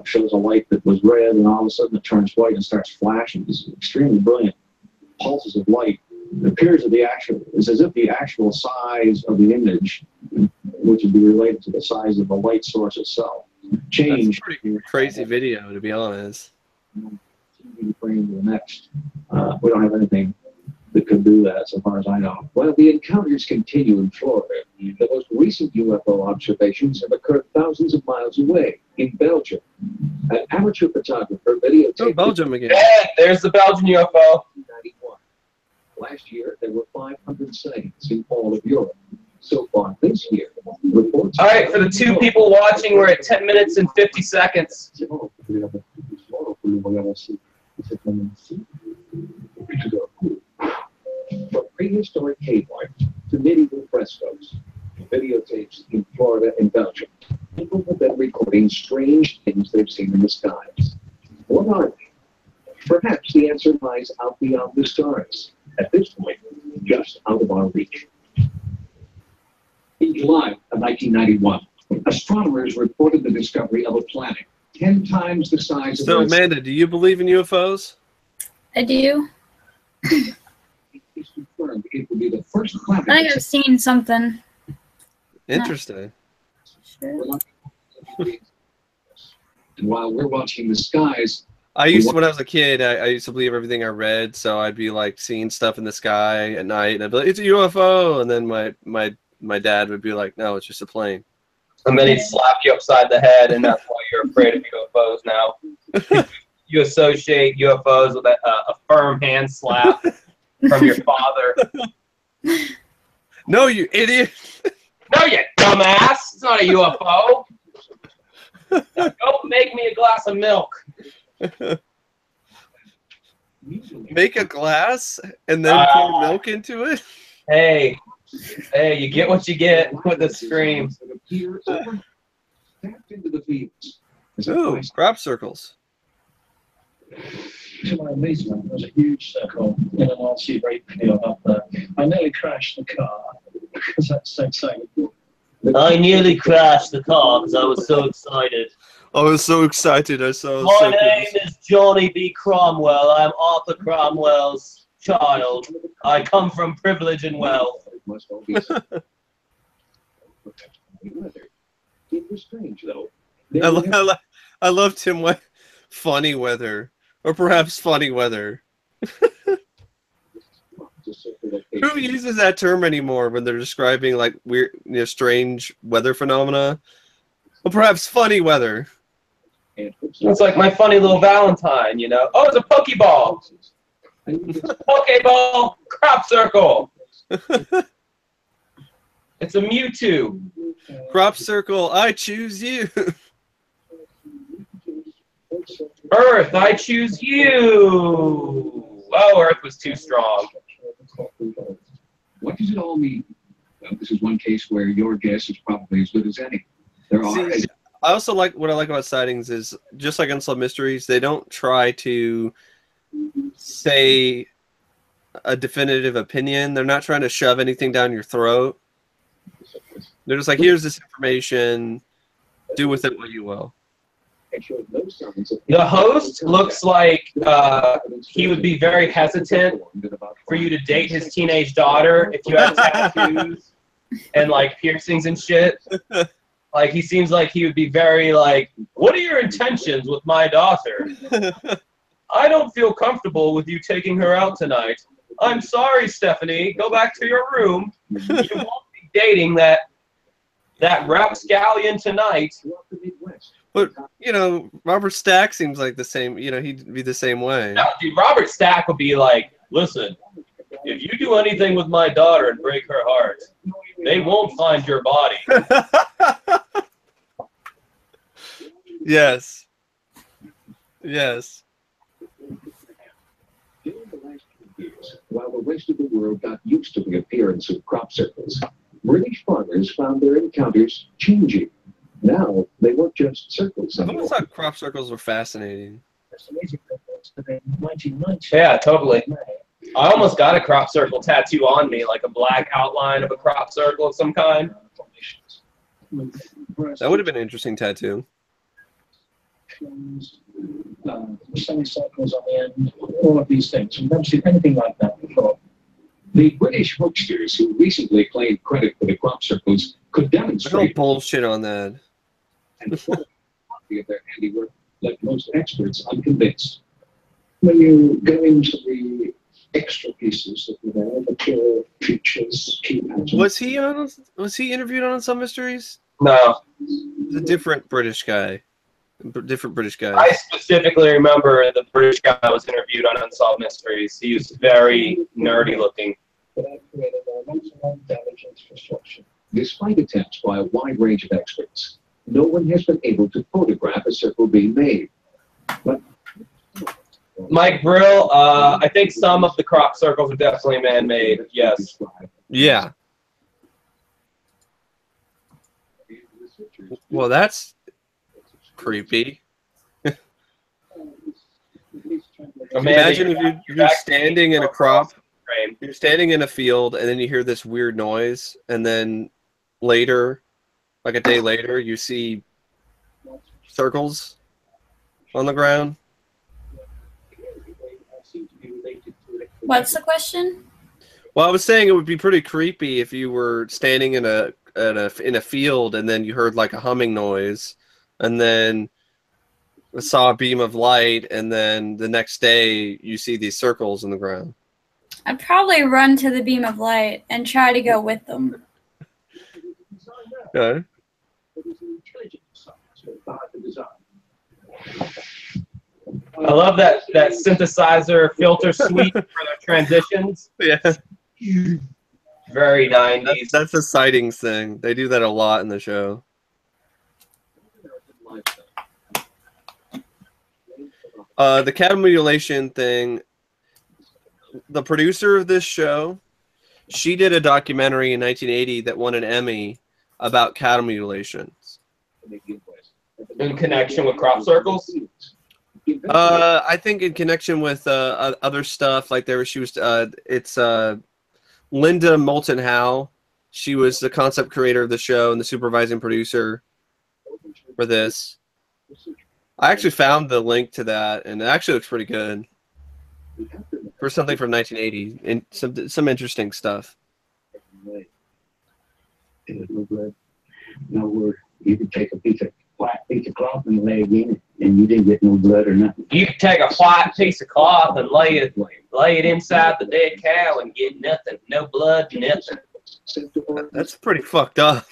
shows a light that was red, and all of a sudden it turns white and starts flashing. These extremely brilliant pulses of light. It appears that it's as if the actual size of the image, which would be related to the size of the light source itself, changed. That's a pretty crazy video, to be honest. Frame to the next. We don't have anything that could do that, so far as I know. Well, the encounters continue in Florida. The most recent UFO observations have occurred thousands of miles away in Belgium. An amateur photographer videotaped. Oh, Belgium again. Yeah, there's the Belgian UFO. 1991. Last year, there were 500 sightings in all of Europe. So far this year, reports. All right, for the 2 people watching, we're at 10 minutes and 50 seconds. From prehistoric cave art to medieval frescoes, videotapes in Florida and Belgium, people have been recording strange things they've seen in the skies. What are they? Perhaps the answer lies out beyond the stars, at this point, just out of our reach. In July of 1991, astronomers reported the discovery of a planet 10 times the size of So, Earth's. Amanda, do you believe in UFOs? I do. It's confirmed it will be the first planet. I think I've seen something. Interesting. Sure. While we're watching the skies, When I was a kid, I used to believe everything I read, so I'd be like seeing stuff in the sky at night, and I'd be like, it's a UFO, and then my dad would be like, no, it's just a plane. And then he'd slap you upside the head, and that's why you're afraid of UFOs now. You associate UFOs with a firm hand slap from your father. No, you idiot. No, you dumbass. It's not a UFO. Now, go make me a glass of milk. Make a glass and then pour milk into it? Hey, you get what you get with the stream. Ooh, crop circles. To my amazement, there was a huge circle in an RC rape field up there. I nearly crashed the car because that's so exciting. I nearly crashed the car because I was so excited. I was so excited. I saw. My name is Johnny B. Cromwell. I'm Arthur Cromwell's child. I come from privilege and wealth. I love Tim White. Funny weather, or perhaps funny weather. Who uses that term anymore when they're describing like weird, strange weather phenomena? Or perhaps funny weather. It's like my funny little Valentine, you know. Oh, it's a Pokeball. Pokeball crop circle. It's a Mewtwo. Crop circle, I choose you. Earth, I choose you. Oh, Earth was too strong. What does it all mean? Well, this is one case where your guess is probably as good as any. There are. See, I also like what I like about Sightings is just like Unsolved Mysteries, they don't try to say a definitive opinion. They're not trying to shove anything down your throat. They're just like, here's this information, do with it what you will. The host looks like he would be very hesitant for you to date his teenage daughter if you have tattoos and like piercings and shit. Like he seems like he would be very like, what are your intentions with my daughter? I don't feel comfortable with you taking her out tonight. I'm sorry, Stephanie. Go back to your room. You won't be dating that rapscallion tonight. But, you know, Robert Stack seems like the same, you know, he'd be the same way. No, dude, Robert Stack would be like, listen, if you do anything with my daughter and break her heart, they won't find your body. Yes. Yes. During the last few years, while the rest of the world got used to the appearance of crop circles, British farmers found their encounters changing. Now, they weren't just circles I anymore. always thought crop circles were fascinating. Yeah, totally. I almost got a crop circle tattoo on me, like a black outline of a crop circle of some kind. That would have been an interesting tattoo. Semicircles on the end, all of these things. We've never seen anything like that before. The British hoaxers who recently claimed credit for the crop circles could There's no demonstrate bullshit on that. and the quality of their handiwork left most experts unconvinced. When you go into the extra pieces that were there, the pure features, key patterns. Was he interviewed on Unsolved Mysteries? No. He's a different British guy. Different British guy. I specifically remember the British guy that was interviewed on Unsolved Mysteries. He was very nerdy looking. Despite attempts by a wide range of experts, no one has been able to photograph a circle being made. But Mike Brill, I think some of the crop circles are definitely man-made, yes. Yeah. Well, that's creepy. Imagine if you're standing in a crop, you're standing in a field, and then you hear this weird noise, and then later, like a day later, you see circles on the ground. What's the question? Well, I was saying it would be pretty creepy if you were standing in a field, and then you heard like a humming noise, and then saw a beam of light, and then the next day you see these circles in the ground. I'd probably run to the beam of light and try to go with them. Okay. intelligent design. So hard to design. I love that synthesizer filter suite for their transitions. Yeah, Very 90s. that's a Sightings thing. They do that a lot in the show. The cattle mutilation thing. The producer of this show, she did a documentary in 1980 that won an Emmy about cattle mutilations. In connection with crop circles? I think in connection with other stuff, like it's Linda Moulton Howe. She was the concept creator of the show and the supervising producer for this. I actually found the link to that, and it actually looks pretty good for something from 1980, and some interesting stuff. No, you could take a piece of cloth and lay it in it, and you didn't get no blood or nothing. You could take a white piece of cloth and lay it inside the dead cow and get nothing. No blood, nothing. That's pretty fucked up.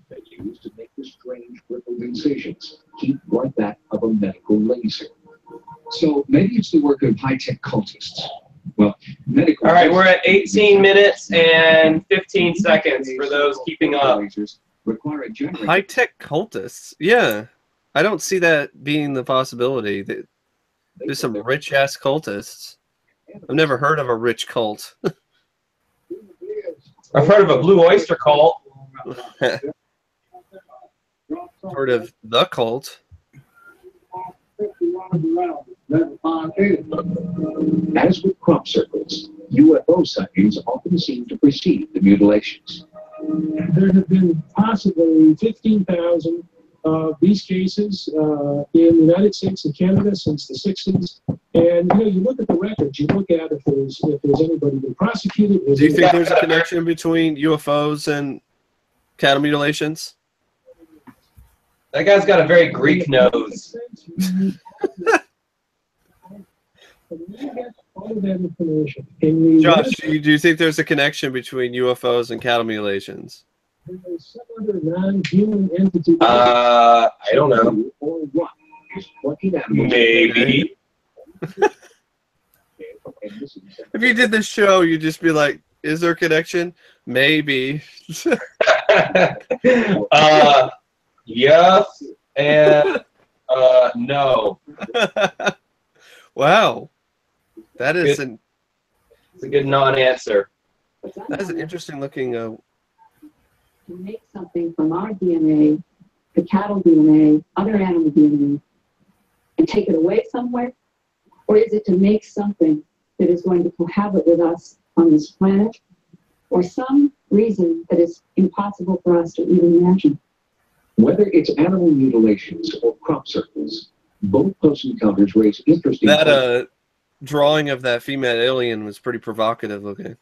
They used to make the strange rippled incisions, heat like that of a medical laser. So maybe it's the work of high-tech cultists. Well, medical. All right, we're at 18 minutes and 15 seconds for those keeping up. Require a generator. High-tech cultists. Yeah. I don't see that being the possibility. There's some rich-ass cultists. I've never heard of a rich cult. I've heard of a Blue Oyster cult. Heard of the cult. As with crop circles, UFO sightings often seem to precede the mutilations. There have been possibly 15,000 of these cases in the United States and Canada since the 60s. And you look at the records, you look at if there's anybody been prosecuted. Do you think there's a connection between UFOs and cattle mutilations? That guy's got a very Greek nose. Josh, do you think there's a connection between UFOs and cattle mutilations? I don't know. Maybe. If you did this show, you'd just be like, is there a connection? Maybe. Yes and no. Wow. It's a good non-answer. That is an interesting looking To make something from our DNA, the cattle DNA, other animal DNA, and take it away somewhere? Or is it to make something that is going to cohabit with us on this planet, or some reason that is impossible for us to even imagine? Whether it's animal mutilations or crop circles, both close encounters raise interesting That drawing of that female alien was pretty provocative looking.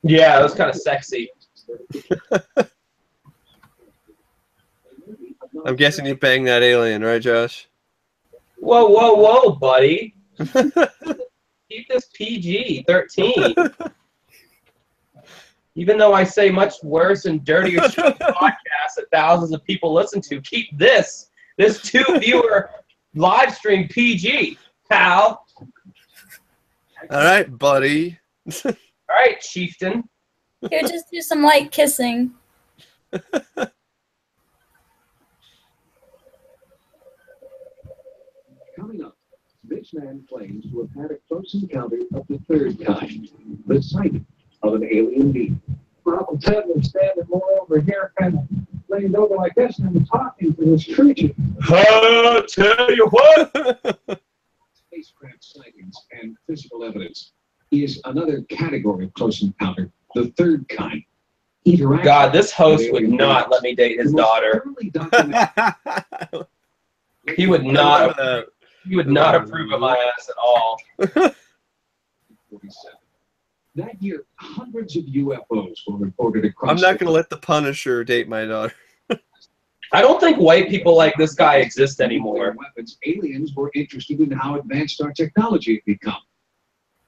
Yeah, it was kind of sexy. I'm guessing you banged that alien, right, Josh? Whoa, whoa, whoa, buddy. Keep this PG-13. Even though I say much worse and dirtier shit on podcasts that thousands of people listen to, keep this 2-viewer live stream PG, pal. All right, buddy. All right, chieftain. Here, just do some light kissing. Coming up, this man claims to have had a close encounter of the third kind, the sighting of an alien being. Uncle Ted was standing more over here, kind of leaned over like this, and was talking to this creature. I'll tell you what. Spacecraft sightings and physical evidence is another category of close encounter, the third kind. God, this host would not let me date his daughter. He would not. He would not approve of my ass at all. That year, hundreds of UFOs were reported across. I'm not going to let the Punisher date my daughter. I don't think white people like this guy exist anymore. Weapons, aliens were interested in how advanced our technology had become.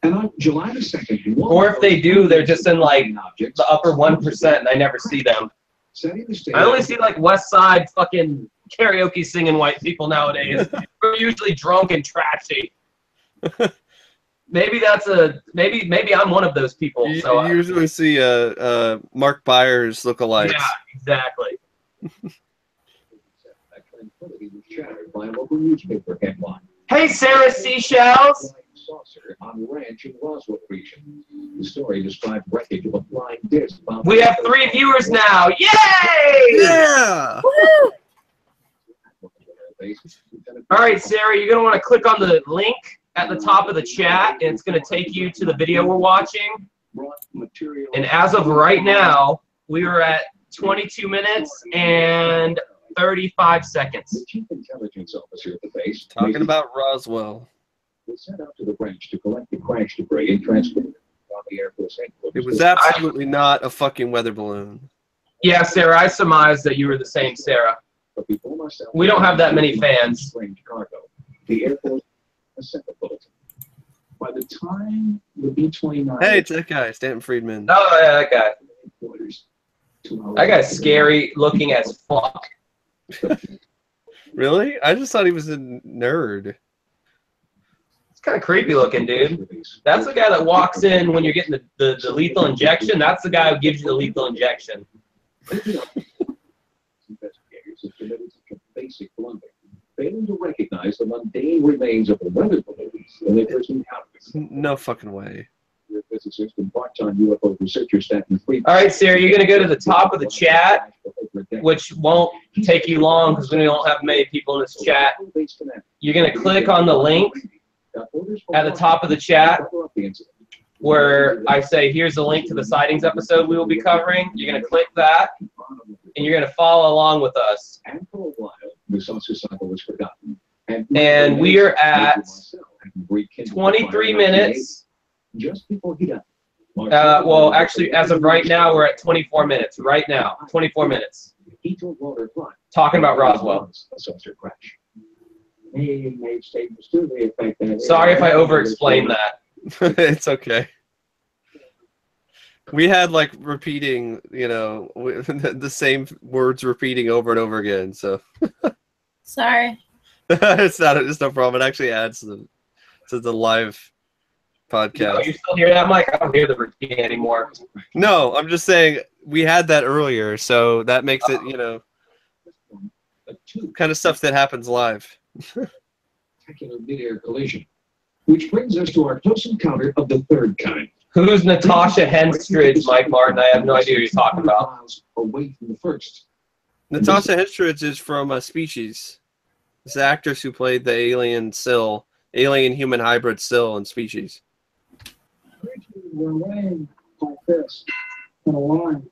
And on July the 2nd, or if they do, they're just in like the upper 1%, and I never see them. Setting the stage. I only see like West Side fucking karaoke singing white people nowadays. We're usually drunk and trashy. Maybe that's maybe I'm one of those people. You, So you usually see Mark Byers lookalikes. yeah, exactly. Tranquility was shattered by a local newspaper headline. Hey, Sarah Seashells. Flying saucer on ranch in Roswell region. The story described wreckage of a flying disc. We have 3 viewers now. Yay! Yeah. Woo! All right, Sarah, you're gonna want to click on the link at the top of the chat, and it's gonna take you to the video we're watching. And as of right now, we are at 22 minutes and 35 seconds. The chief intelligence officer at the base, Talking about Roswell. was sent out to the branch to collect the crash debris and transport it on the Air Force headquarters. It was absolutely not a fucking weather balloon. Yeah, Sarah, I surmised that you were the same Sarah. But before myself, We don't have that many fans. strange cargo. The Air Force sent a bulletin. By the time the B-29 Hey, it's that guy, Stanton Friedman. Oh, yeah, that guy. headquarters, 2 hours That guy's later, scary looking as fuck. Really? I just thought he was a nerd. It's kind of creepy looking, dude. That's the guy that walks in when you're getting the lethal injection. That's the guy who gives you the lethal injection. Investigators have committed such a basic blunder, failing to recognize the mundane remains of the weather balloons when they first encountered them. No fucking way. Your physicist and part-time UFO researcher Stanton Friedman. All right, Sarah, you're going to go to the top of the chat, which won't take you long because we don't have many people in this chat. You're going to click on the link at the top of the chat where I say, here's a link to the Sightings episode we will be covering. You're going to click that, and you're going to follow along with us. And for a while, the saucer cycle was forgotten. And we are at 23 minutes. Just before he died. Well, actually, as of right now, we're at 24 minutes. Right now, 24 minutes. He told Walter Klein, Talking about Roswell. a saucer crash. He made statements to the effect that Sorry if I over-explained that. It's okay. We had like repeating, you know, the same words repeating over and over again. So Sorry. it's no problem. It actually adds to the live podcast. Oh, you still hear that, Mike? I don't hear the repeating anymore. No, I'm just saying we had that earlier, so that makes it, you know, kind of stuff that happens live. spectacular mid-air collision. Which brings us to our close encounter of the third kind. Who's Natasha Henstridge, Mike Martin? I have no idea who you're talking about. Miles away from the first. Natasha Henstridge is from Species. It's the actress who played the alien human hybrid Syl in Species. We're laying like this in a line.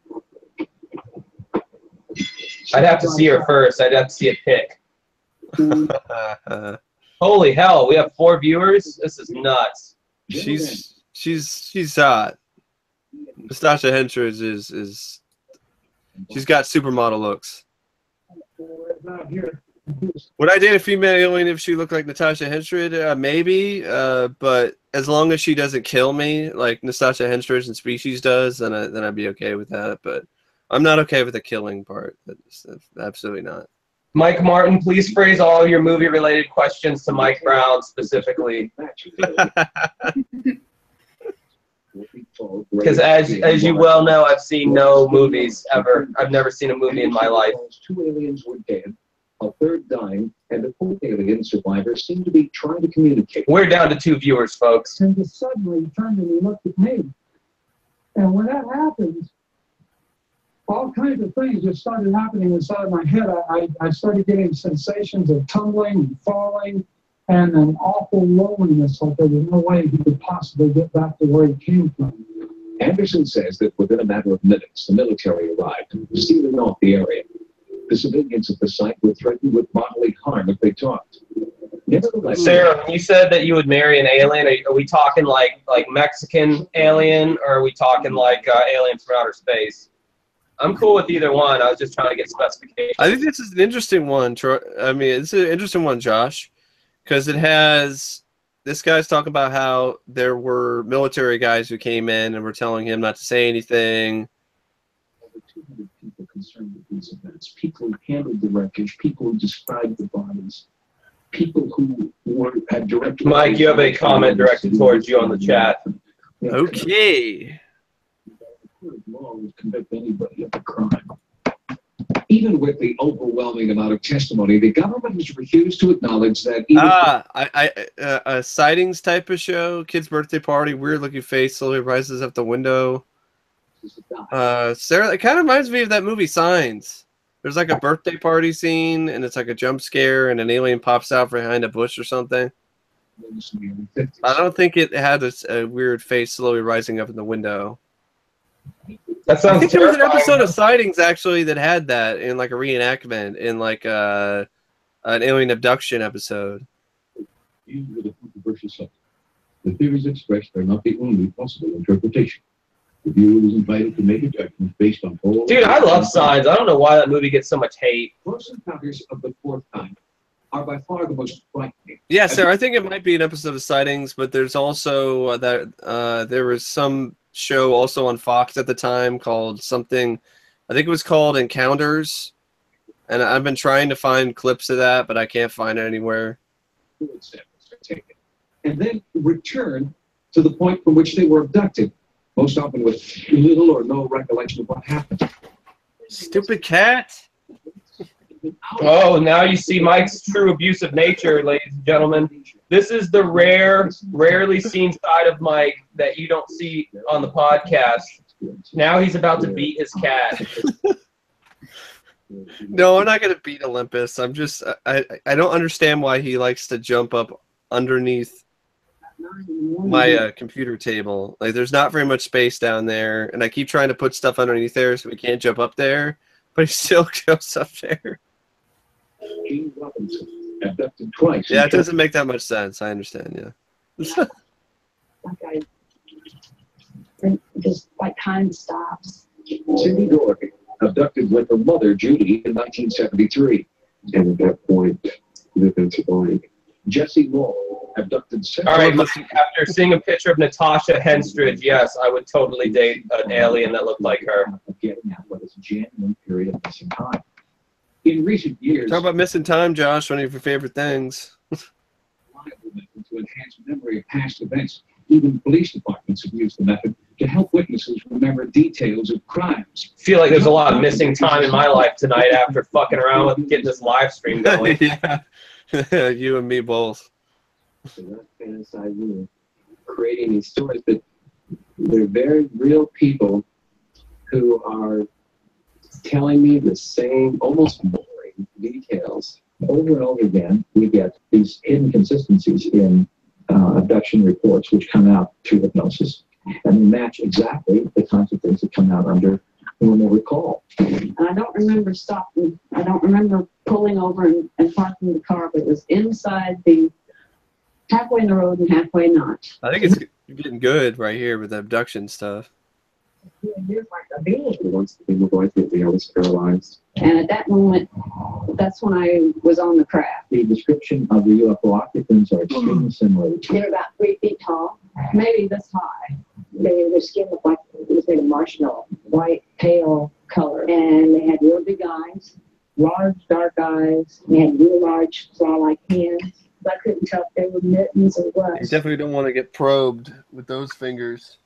I'd have to see her first. I'd have to see a pic. Holy hell, we have 4 viewers? This is nuts. She's hot. Natasha Henstridge is she's got supermodel looks. Would I date a female alien if she looked like Natasha Henstridge? Maybe, but as long as she doesn't kill me like Natasha Henstridge in Species does, then I'd be okay with that. But I'm not okay with the killing part. That's absolutely not. Mike Martin, please phrase all your movie-related questions to Mike Brown specifically. Because as you well know, I've seen no movies ever. I've never seen a movie in my life. 2 aliens were dead, a third dying, and the 4th alien survivor seemed to be trying to communicate. We're down to 2 viewers, folks. And just suddenly he turned and he looked at me. And when that happens, all kinds of things just started happening inside my head. I started getting sensations of tumbling and falling and an awful loneliness, like there was no way he could possibly get back to where he came from. Anderson says that within a matter of minutes, the military arrived, sealing off the area. The civilians at the site were threatened with bodily harm if they talked. Nevertheless, Sarah, when you said that you would marry an alien, are we talking like Mexican alien, or are we talking like alien from outer space? I'm cool with either one. I was just trying to get specifications. I think this is an interesting one. I mean, it's an interesting one, Josh, because it has this guy's talking about how there were military guys who came in and were telling him not to say anything. over 200 people concerned with these events, people who handled the wreckage, people who described the bodies, people who had direct. Mike, you have a comment directed towards you on the chat. Okay. Law would convict anybody of a crime. Even with the overwhelming amount of testimony, the government has refused to acknowledge that. A Sightings type of show, kid's birthday party, weird looking face, slowly rises up the window. Sarah, it kind of reminds me of that movie Signs. There's like a birthday party scene, and it's like a jump scare, and an alien pops out behind a bush or something. I don't think it had a weird face slowly rising up in the window. That sounds I think there was an terrifying. episode of Sightings actually that had that in like a reenactment in like an alien abduction episode. Used with a controversial subject. The theories expressed are not the only possible interpretation. The viewer is invited to make a judgment based on all. Dude, I love Signs. I don't know why that movie gets so much hate. Close Encounters of the Fourth Kind are by far the most frightening. Yeah, Sarah, I think it might be an episode of Sightings, but there's also there was some show also on Fox at the time called something, I think it was called Encounters, and I've been trying to find clips of that, but I can't find it anywhere. And then return to the point from which they were abducted, most often with little or no recollection of what happened. Stupid cat. Oh, now you see Mike's true abusive nature, ladies and gentlemen. This is the rarely seen side of Mike that you don't see on the podcast. Now he's about to beat his cat. No, I'm not gonna beat Olympus. I'm just I don't understand why he likes to jump up underneath my computer table. Like, there's not very much space down there, and I keep trying to put stuff underneath there so we can't jump up there, but he still goes up there. Gene Robinson, abducted twice. Yeah, it doesn't make that much sense. I understand. Yeah. Just like time stops. Cindy Dorgan, abducted with her mother, Judy, in 1973. And at that point, lived in survived. Jesse Moore, abducted several. All right, Mike, after seeing a picture of Natasha Henstridge, yes, I would totally date an alien that looked like her. Getting at what is a genuine period of missing time. In recent years, Talk about missing time, Josh. One of your favorite things. to enhance memory of past events. Even police departments have used the method to help witnesses remember details of crimes. I feel like there's a lot of missing time in my life tonight after fucking around with getting this live stream going. Yeah. You and me both. So not fantasizing, creating these stories, but they're very real people who are telling me the same, almost boring details. Over and over again, we get these hidden consistencies in abduction reports, which come out through hypnosis, and they match exactly the kinds of things that come out under normal recall. And I don't remember stopping. I don't remember pulling over and parking the car, but it was inside the halfway in the road and halfway not. I think it's getting good right here with the abduction stuff. Once the people going through, they always paralyzed. And at that moment, that's when I was on the craft. The description of the UFO occupants are extremely similar. They're about 3 feet tall. Maybe this high. Their skin looked like it was made of marshmallow, white, pale color. And they had real big eyes, large, dark eyes. They had real large claw-like hands. I couldn't tell if they were mittens or what. You definitely don't want to get probed with those fingers.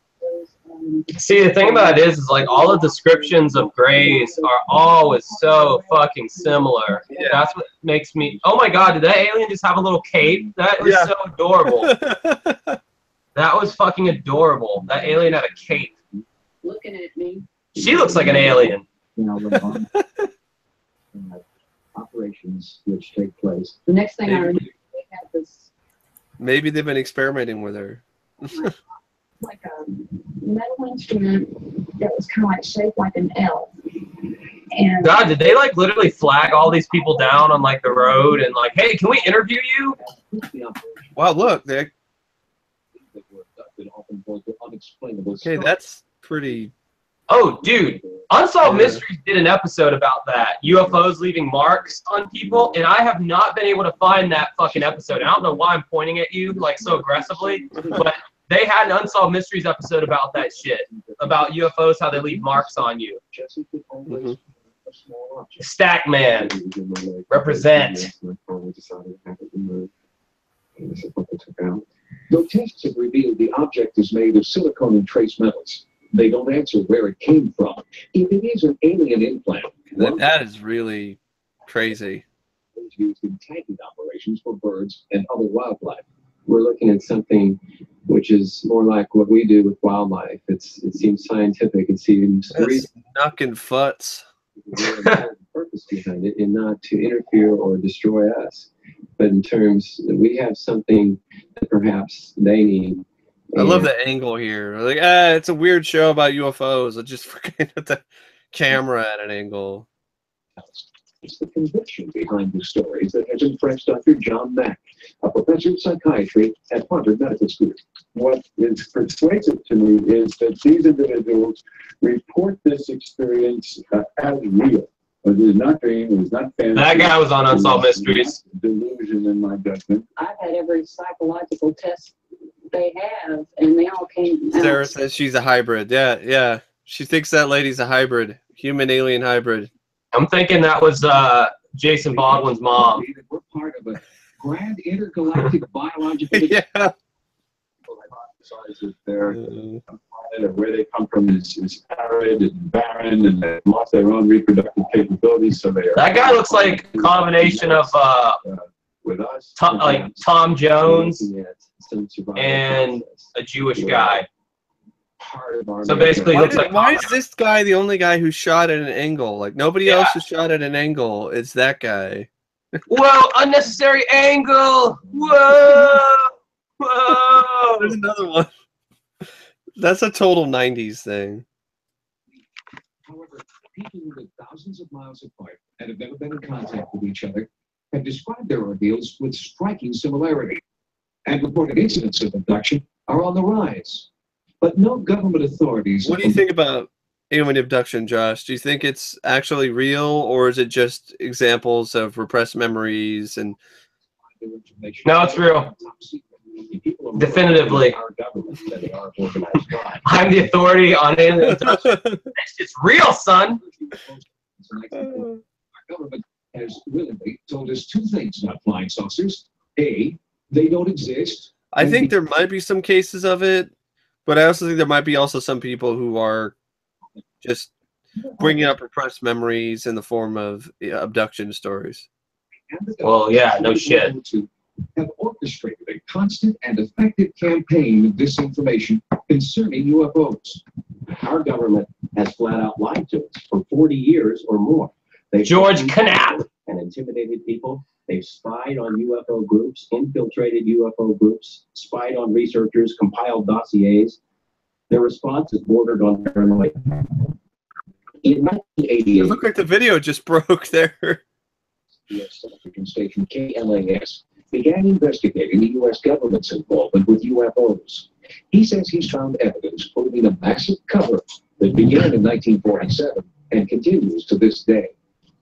See, the thing about it is like all the descriptions of grays are always so fucking similar. Yeah. That's what makes me. Oh my god, did that alien just have a little cape? That was so adorable. That was fucking adorable. That alien had a cape. Looking at me. She looks like an alien. You know, operations which take place. The next thing I remember, they had this Maybe they've been experimenting with her. Like a metal instrument that was kind of like shaped like an L. And God, did they like literally flag all these people down on like the road and like, hey, can we interview you? Wow, look, they. Okay, that's pretty. Oh, dude, Unsolved Mysteries did an episode about that. UFOs leaving marks on people, and I have not been able to find that fucking episode. I don't know why I'm pointing at you like so aggressively, but they had an Unsolved Mysteries episode about that shit, about UFOs, how they leave marks on you. Stack man. Represent. Though tests have revealed the object is made of silicone and trace metals, they don't answer where it came from. If it is an alien implant, That is really crazy. It's used in tagging operations for birds and other wildlife. We're looking at something which is more like what we do with wildlife. It seems scientific. It seems knocking futs. purpose behind it, and not to interfere or destroy us. But in terms that we have something that perhaps they need. I love the angle here. Like, it's a weird show about UFOs. I just forget the camera at an angle. It's the conviction behind the stories that has impressed Dr. John Mack, a professor of psychiatry at Harvard Medical School. What is persuasive to me is that these individuals report this experience as real. It is not dream, it is not fantasy. That guy was on Unsolved Mysteries. Delusion in my judgment. I've had every psychological test they have, and they all came out. Sarah says she's a hybrid. Yeah. She thinks that lady's a hybrid. Human-alien hybrid. I'm thinking that was Jason Baldwin's mom. We're part of a grand intergalactic biological. Yeah. Their planet, where they come from is arid and barren, and they've lost their own reproductive capabilities. So they are. That guy looks like a combination of with us, Tom Jones and a Jewish guy. So basically, he looks like. Why is this guy the only guy who shot at an angle? Like nobody else who shot at an angle. It's that guy. Whoa! Unnecessary angle. Whoa! Whoa! There's another one. That's a total '90s thing. However, people who live thousands of miles apart and have never been in contact with each other have described their ordeals with striking similarity, and reported incidents of abduction are on the rise. But no government authorities. What do you think about alien abduction, Josh? Do you think it's actually real, or is it just examples of repressed memories? And no, it's real. Definitively. I'm the authority on alien abduction. It's real, son. Our government has willingly told us two things about flying saucers. A, they don't exist. I think there might be some cases of it. But I also think there might be also some people who are just bringing up repressed memories in the form of abduction stories. Well, yeah, no shit. Have orchestrated a constant and effective campaign of disinformation concerning UFOs. Our government has flat out lied to us for 40 years or more. They've George Knapp and intimidated people. They've spied on UFO groups, infiltrated UFO groups, spied on researchers, compiled dossiers. Their response is bordered on paranoia. In 1988, it looked like the video just broke there. U.S. television station KLAS began investigating the U.S. government's involvement with UFOs. He says he's found evidence proving a massive cover that began in 1947 and continues to this day.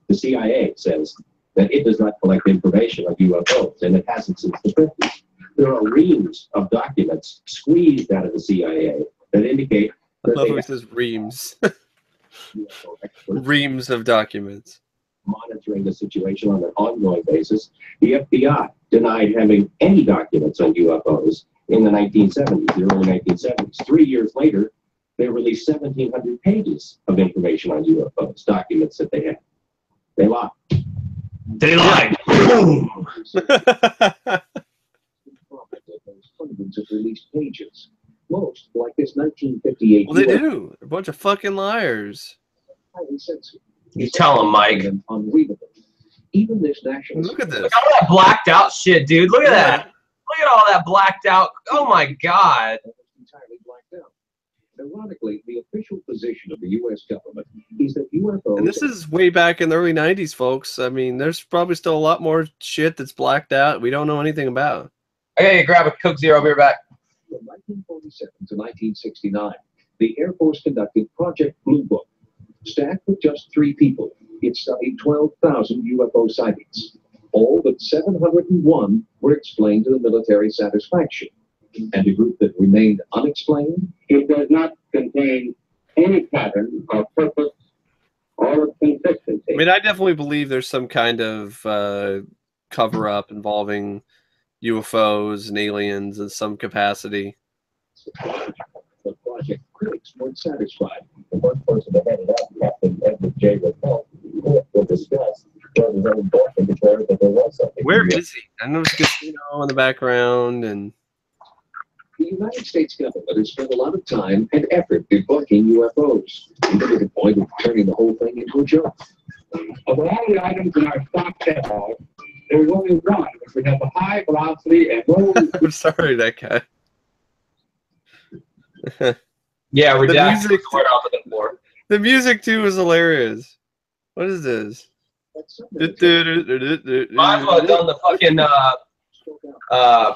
The CIA says that it does not collect information on UFOs, and it hasn't since the 50s. There are reams of documents squeezed out of the CIA that indicate that I love how it says reams. Reams of documents. Monitoring the situation on an ongoing basis. The FBI denied having any documents on UFOs in the 1970s, the early 1970s. 3 years later, they released 1,700 pages of information on UFOs, documents that they had. They lied. They lied. Hundreds of released pages. Most, like this 1958. Well, they do. They're a bunch of fucking liars. You tell them, Mike. Unbelievable. Even this national. Look at this. Look at all that blacked out shit, dude. Look at that. Look at all that blacked out. Oh my god. Entirely blacked out. Ironically, the official position of the U.S. government is that UFOs. And this is way back in the early 90s, folks. I mean, there's probably still a lot more shit that's blacked out we don't know anything about. I gotta grab a Coke Zero. I'll be right back. From 1947 to 1969, the Air Force conducted Project Blue Book. Staffed with just 3 people, it studied 12,000 UFO sightings. All but 701 were explained to the military satisfaction. And a group that remained unexplained? It does not contain any pattern or purpose or consistency. I mean, I definitely believe there's some kind of cover-up involving UFOs and aliens in some capacity. The project critics weren't satisfied. The first person to head it up, Captain Edward J. Rappel, will discuss whether the Bolton declared that there was something. Where is he? I know there's a casino in the background, and The United States government has spent a lot of time and effort debunking UFOs, even to the point of turning the whole thing into a joke. Of all the items in our stock catalog, there was only one which would have a high velocity and low. I'm sorry, that guy. Yeah, The redacted music- the word I'm looking for. The music too is hilarious. What is this? Might as well have done the fucking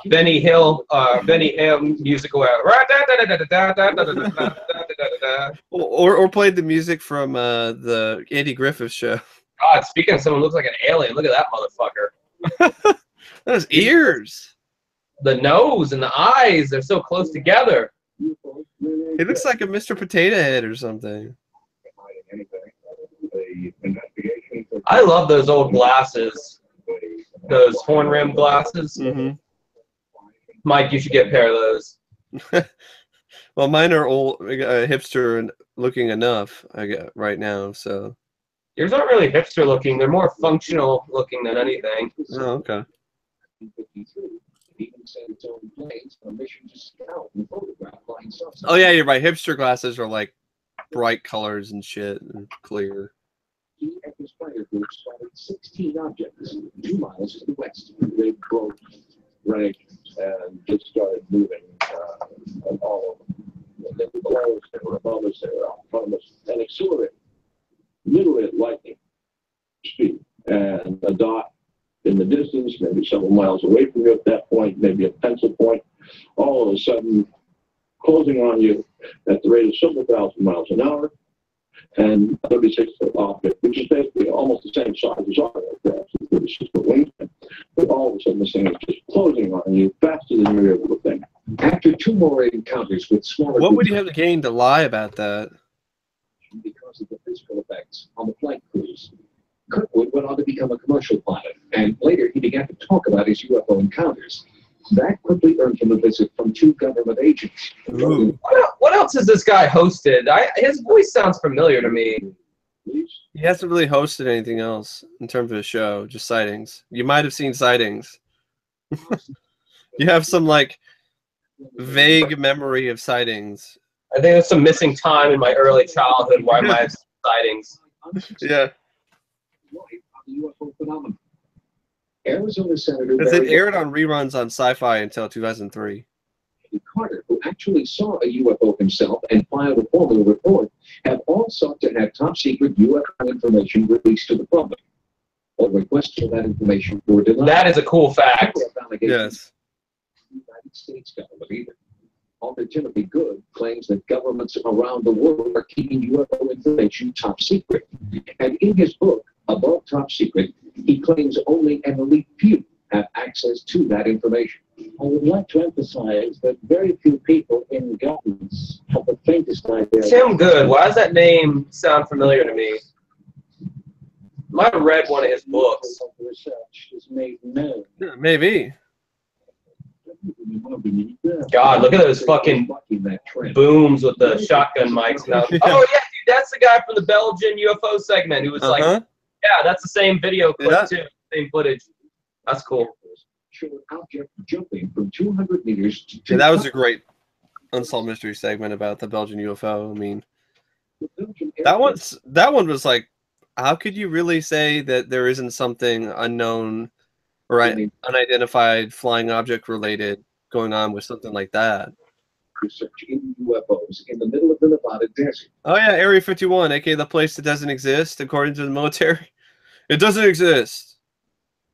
Benny Hill music or Or played the music from the Andy Griffith show. God, speaking of someone who looks like an alien, look at that motherfucker. Those ears. The nose and the eyes, they're so close together. He looks like a Mr. Potato Head or something. I love those old glasses. Those horn rim glasses. Mm-hmm. Mike, you should get a pair of those. Well, mine are old, hipster and looking enough. I get right now, so. Yours aren't really hipster looking. They're more functional looking than anything. Oh, okay. Oh yeah, you're right. Hipster glasses are like bright colors and shit and clear. He and his fire group spotted 16 objects 2 miles to the west. They broke rank and just started moving all of them. They were below us, they were above us, they were out from us, and accelerated, literally at lightning speed. And a dot in the distance, maybe several miles away from you at that point, maybe a pencil point, all of a sudden closing on you at the rate of several thousand miles an hour, and a 36-foot object, which is basically almost the same size as our aircraft, 36-foot wingspan. But all of a sudden, this thing is just closing on you faster than you're able to think. After 2 more encounters with smaller... What would you have to gain to lie about that? Because of the physical effects on the flight crews. Kirkwood went on to become a commercial pilot, and later he began to talk about his UFO encounters. That quickly earned him a visit from 2 government agents. What else has this guy hosted? His voice sounds familiar to me. He hasn't really hosted anything else in terms of a show, just Sightings. You might have seen Sightings. You have some like vague memory of Sightings. I think there's some missing time in my early childhood where I might have seen Sightings. Yeah. UFO phenomenon. Arizona Senator Because it aired on reruns on Sci-Fi until 2003. Carter, who actually saw a UFO himself and filed a formal report, have all sought to have top-secret UFO information released to the public. All requests for that information were denied. That is a cool fact. Yes. The United States government either. Author Timothy Good claims that governments around the world are keeping UFO information top secret. And in his book, Above Top Secret, he claims only an elite few have access to that information. I would like to emphasize that very few people in governments have the faintest idea. Tim Good, why does that name sound familiar to me? Might have read one of his books. Research is made known. Yeah, maybe. God, look at those fucking booms with the shotgun mics now. Oh yeah, dude, that's the guy from the Belgian UFO segment who was like, yeah, that's the same video clip too, same footage. That's cool. Object jumping from 200 meters to Yeah, that was a great Unsolved Mystery segment about the Belgian UFO. I mean, that one was like, how could you really say that there isn't something unknown or unidentified flying object related going on with something like that? Research in UFOs in the middle of the Nevada desert. Oh yeah, Area 51, aka the place that doesn't exist according to the military. It doesn't exist.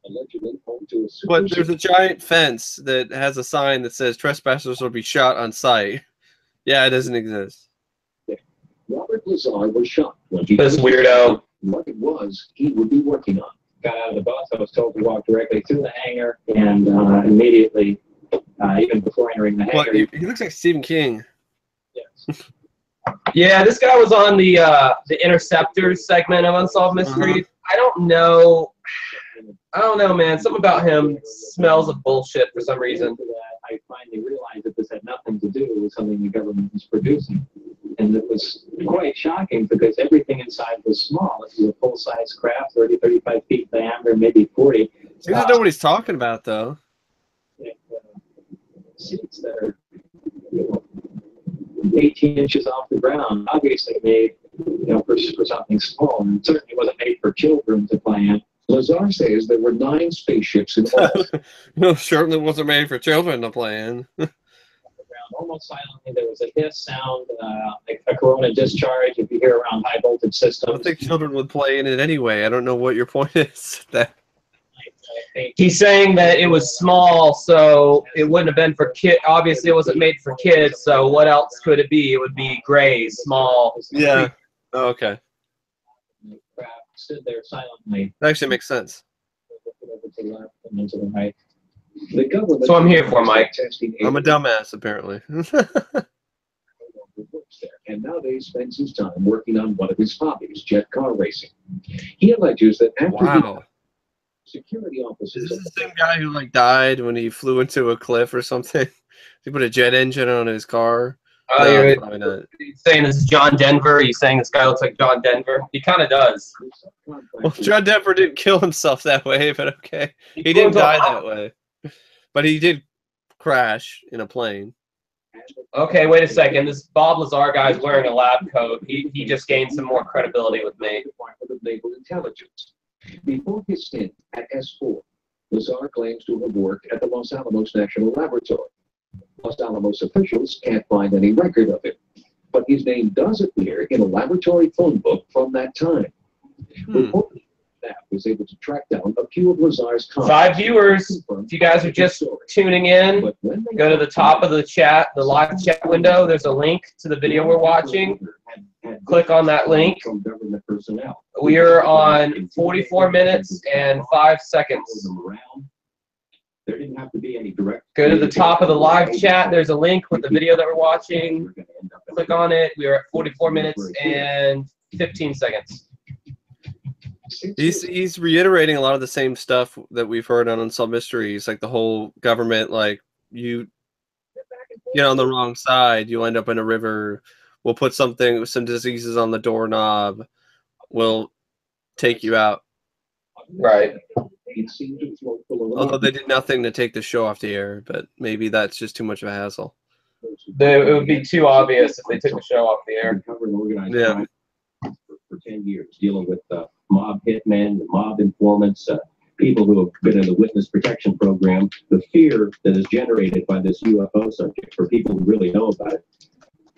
Allegedly home to a But there's a giant fence that has a sign that says trespassers will be shot on sight. Yeah, it doesn't exist. Robert Lazar was shocked when he This weirdo. what it was he would be working on. Got out of the bus, I was told to walk directly to the hangar, and immediately, even before entering the hangar, What, he looks like Stephen King. yes. Yeah, this guy was on the Interceptors segment of Unsolved Mysteries. I don't know, man. Something about him smells of bullshit for some reason. I finally realized that this had nothing to do with something the government was producing. And it was quite shocking because everything inside was small. It was a full-size craft, 30, 35 feet diameter, maybe 40. Seems to know what he's talking about, though. Seats that are 18 inches off the ground, obviously made for something small, and it certainly wasn't made for children to play in. Lazar says there were 9 spaceships in all. No, certainly wasn't made for children to play in. Almost silently, there was a hiss sound, like a corona discharge if you hear around high voltage systems. I don't think children would play in it anyway. I don't know what your point is. He's saying that it was small, so it wouldn't have been for kids. Obviously, it wasn't made for kids, so what else could it be? It would be gray, small. Yeah. Oh, okay. The craft stood there silently. That actually makes sense. Over to the left and into the right. The government. That's what I'm here for, Mike. I'm a dumbass, apparently. And nowadays spends his time working on one of his hobbies, jet car racing. He alleges that after Wow. security officers. Is this the same guy who like died when he flew into a cliff or something? He put a jet engine on his car. Oh, No, you're probably not. saying this is John Denver? Are you saying this guy looks like John Denver? He kind of does. Well, John Denver didn't kill himself that way, but okay. He flew didn't into a die hot- that way. But he did crash in a plane. Okay, wait a second. This Bob Lazar guy's wearing a lab coat. He just gained some more credibility with me. Department of Naval Intelligence. Before his stint at S4, Lazar claims to have worked at the Los Alamos National Laboratory. Los Alamos officials can't find any record of it, but his name does appear in a laboratory phone book from that time. Reportedly, staff was able to track down a few of Lazar's comments. 5 viewers. If you guys are just tuning in, go to the top of the chat, the live chat window. There's a link to the video we're watching. Click on that link. We are on 44 minutes and 5 seconds. There didn't have to be any direct. Go to the top of the live chat. There's a link with the video that we're watching. Click on it. We are at 44 minutes and 15 seconds. He's reiterating a lot of the same stuff that we've heard on Unsolved Mysteries, like the whole government, like you get on the wrong side, you'll end up in a river. We'll put some diseases on the doorknob. We'll take you out. Right. Although they did nothing to take the show off the air, but maybe that's just too much of a hassle. It would be too obvious if they took the show off the air. Yeah. For 10 years, dealing with mob hitmen, mob informants, people who have been in the witness protection program. The fear that is generated by this UFO subject for people who really know about it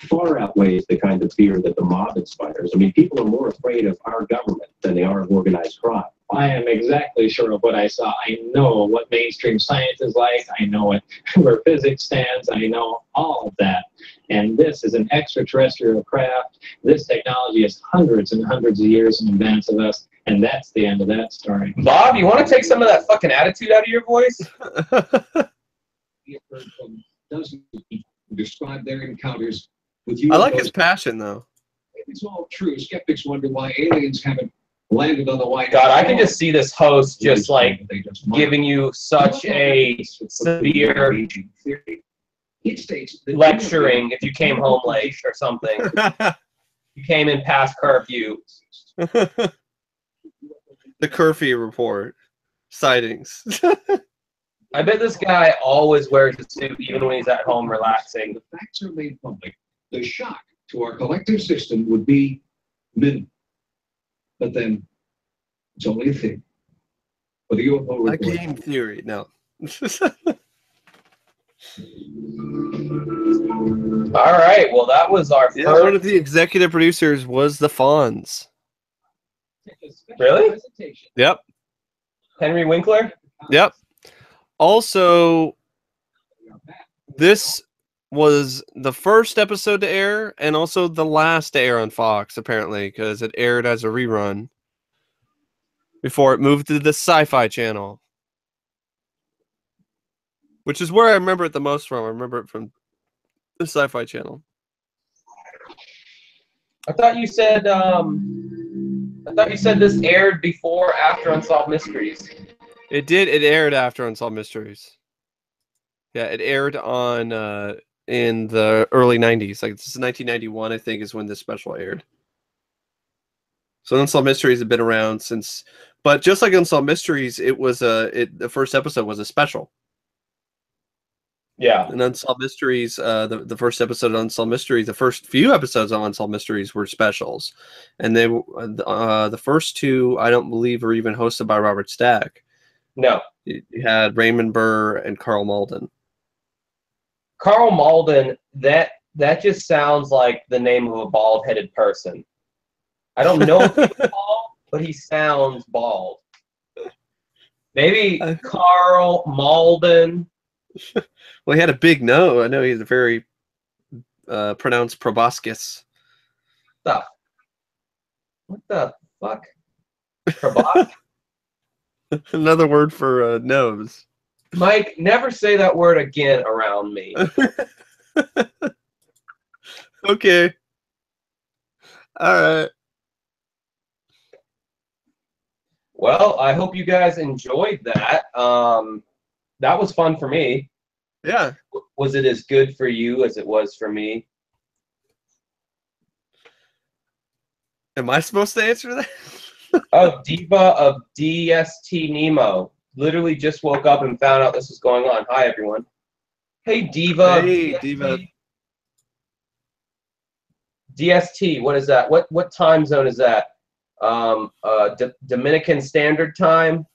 far outweighs the kind of fear that the mob inspires. I mean, people are more afraid of our government than they are of organized crime. I am exactly sure of what I saw. I know what mainstream science is like. I know where physics stands. I know all of that. And this is an extraterrestrial craft. This technology is hundreds and hundreds of years in advance of us. And that's the end of that story. Bob, you want to take some of that fucking attitude out of your voice? We have heard from dozens of people who describe their encounters with UFOs. I like his passion, though. If it's all true, skeptics wonder why aliens haven't landed on the White God, House. I can just see this host just like giving you such a severe lecturing if you came home late or something. You came in past curfew. The curfew report. Sightings. I bet this guy always wears a suit even when he's at home relaxing. The facts are made public. The shock to our collective system would be minimal. But then, it's only a thing. For the UFO A report. game theory, no. All right, well, that was our Yeah, first. one of the executive producers was the Fonz. Really? Yep. Henry Winkler? Yep. Also, this was the first episode to air and also the last to air on Fox, apparently, because it aired as a rerun before it moved to the Sci-Fi Channel, which is where I remember it the most from. I remember it from the Sci-Fi Channel. I thought you said this aired before or after Unsolved Mysteries. It did. It aired after Unsolved Mysteries. Yeah, it aired on in the early 90s. Like, this is 1991, I think, is when this special aired. So Unsolved Mysteries have been around since, but just like Unsolved Mysteries, it was the first episode was a special. Yeah. And Unsolved Mysteries, the first episode of Unsolved Mysteries, the first few episodes of Unsolved Mysteries were specials, and they the first two I don't believe were even hosted by Robert Stack. No. You had Raymond Burr and Carl Malden. Carl Malden, that just sounds like the name of a bald-headed person. I don't know if he's bald, but he sounds bald. Maybe Carl Malden. Well, he had a big nose. I know he's a very pronounced proboscis. What the fuck? Proboscis? Another word for nose. Mike, never say that word again around me. Okay. All right. Well, I hope you guys enjoyed that. That was fun for me. Yeah. Was it as good for you as it was for me? Am I supposed to answer that? Oh, Diva of DST Nemo. Literally just woke up and found out this was going on. Hi, everyone. Hey, Diva. Hey, DST. Diva. DST, what is that? What time zone is that? Dominican Standard Time?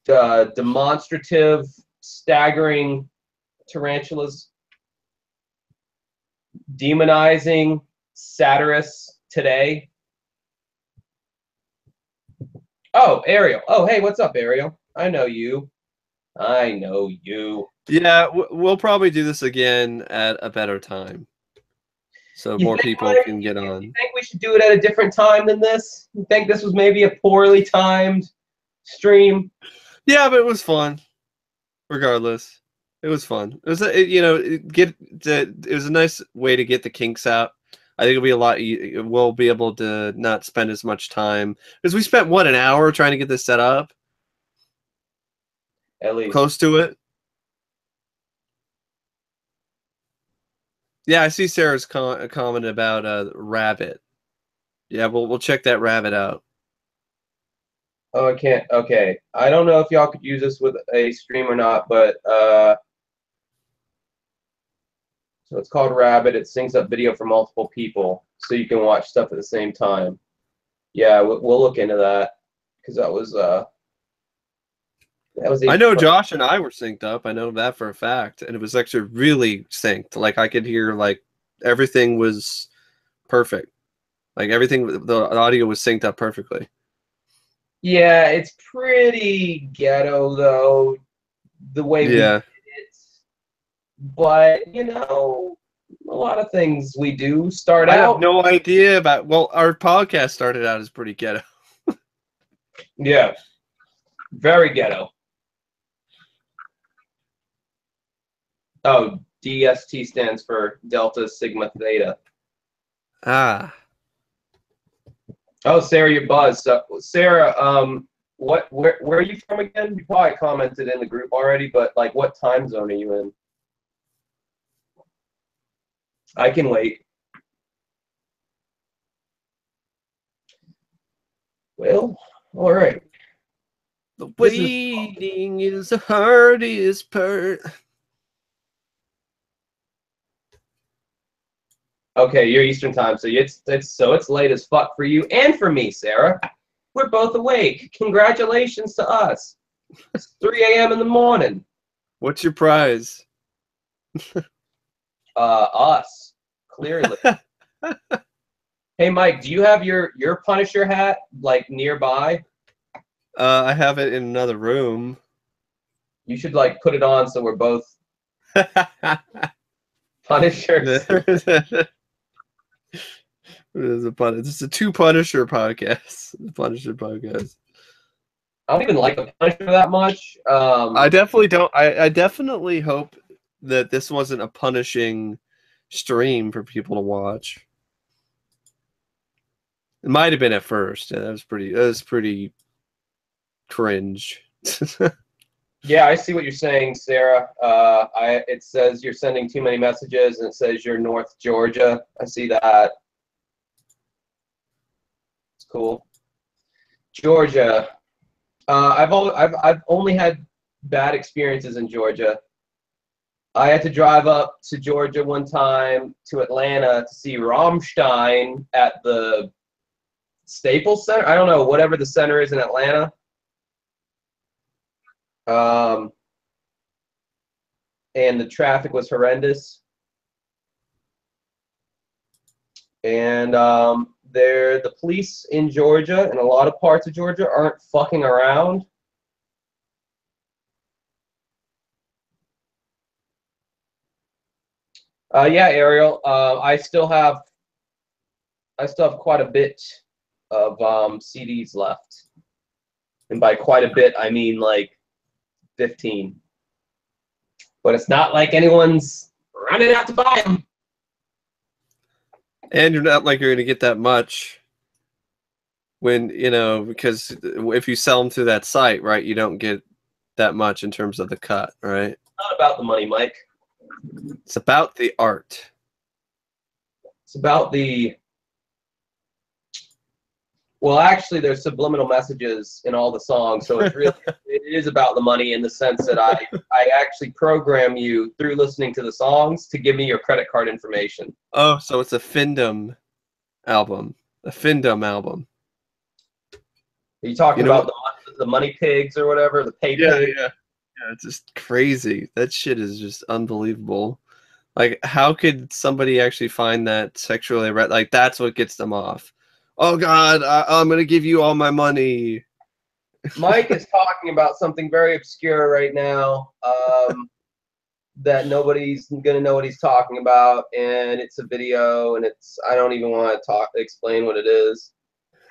Demonstrative, staggering tarantulas? Demonizing satirists today? Oh, Ariel. Oh, hey, what's up, Ariel? I know you. I know you. Yeah, we'll probably do this again at a better time, so more people can get on. You think we should do it at a different time than this? You think this was maybe a poorly timed stream? Yeah, but it was fun. Regardless, it was fun. It was it was a nice way to get the kinks out. I think it'll be a lot. We'll be able to not spend as much time because we spent an hour trying to get this set up. At least close to it. Yeah, I see Sarah's comment about rabbit. Yeah, we'll check that rabbit out. Oh, I can't. Okay, I don't know if y'all could use this with a stream or not, but so it's called Rabbit. It syncs up video for multiple people, so you can watch stuff at the same time. Yeah, we'll look into that because that was. I know Josh and I were synced up. I know that for a fact, and it was actually really synced. Like I could hear like everything was perfect. Like everything, the audio was synced up perfectly. Yeah, it's pretty ghetto though, the way we did it. But you know, a lot of things we do start out. I have no idea about. Well, our podcast started out as pretty ghetto. Yeah, very ghetto. Oh, DST stands for Delta Sigma Theta. Ah. Oh, Sarah, you're buzzed. Sarah, where are you from again? You probably commented in the group already, but like, what time zone are you in? I can wait. Well, all right. The waiting is the hardest part. Okay, you're Eastern time, so it's late as fuck for you and for me, Sarah. We're both awake. Congratulations to us. It's 3 a.m. in the morning. What's your prize? Us, clearly. Hey, Mike, do you have your Punisher hat like nearby? I have it in another room. You should like put it on so we're both Punishers. It's a two Punisher podcast. The Punisher podcast. I don't even like the Punisher that much. I definitely don't. I definitely hope that this wasn't a punishing stream for people to watch. It might have been at first. That was pretty cringe. Yeah, I see what you're saying, Sarah. It says you're sending too many messages, and it says you're North Georgia. I see that. It's cool. Georgia. I've only had bad experiences in Georgia. I had to drive up to Georgia one time to Atlanta to see Rammstein at the Staples Center. I don't know, whatever the center is in Atlanta. And the traffic was horrendous. And the police in Georgia and a lot of parts of Georgia aren't fucking around. Yeah, Ariel. I still have quite a bit of CDs left, and by quite a bit I mean like 15. But it's not like anyone's running out to buy them. And you're not like you're going to get that much when, because if you sell them through that site, right, you don't get that much in terms of the cut, right? It's not about the money, Mike. It's about the art. It's about well, actually, there's subliminal messages in all the songs, so it's really it is about the money in the sense that I actually program you through listening to the songs to give me your credit card information. Oh, so it's a Findom album. A Findom album. Are you talking about the money pigs or whatever, the pay pigs? Yeah, it's just crazy. That shit is just unbelievable. Like, how could somebody actually find that sexually like that's what gets them off? Oh God, I'm gonna give you all my money. Mike is talking about something very obscure right now that nobody's gonna know what he's talking about, and it's a video, and I don't even want to explain what it is.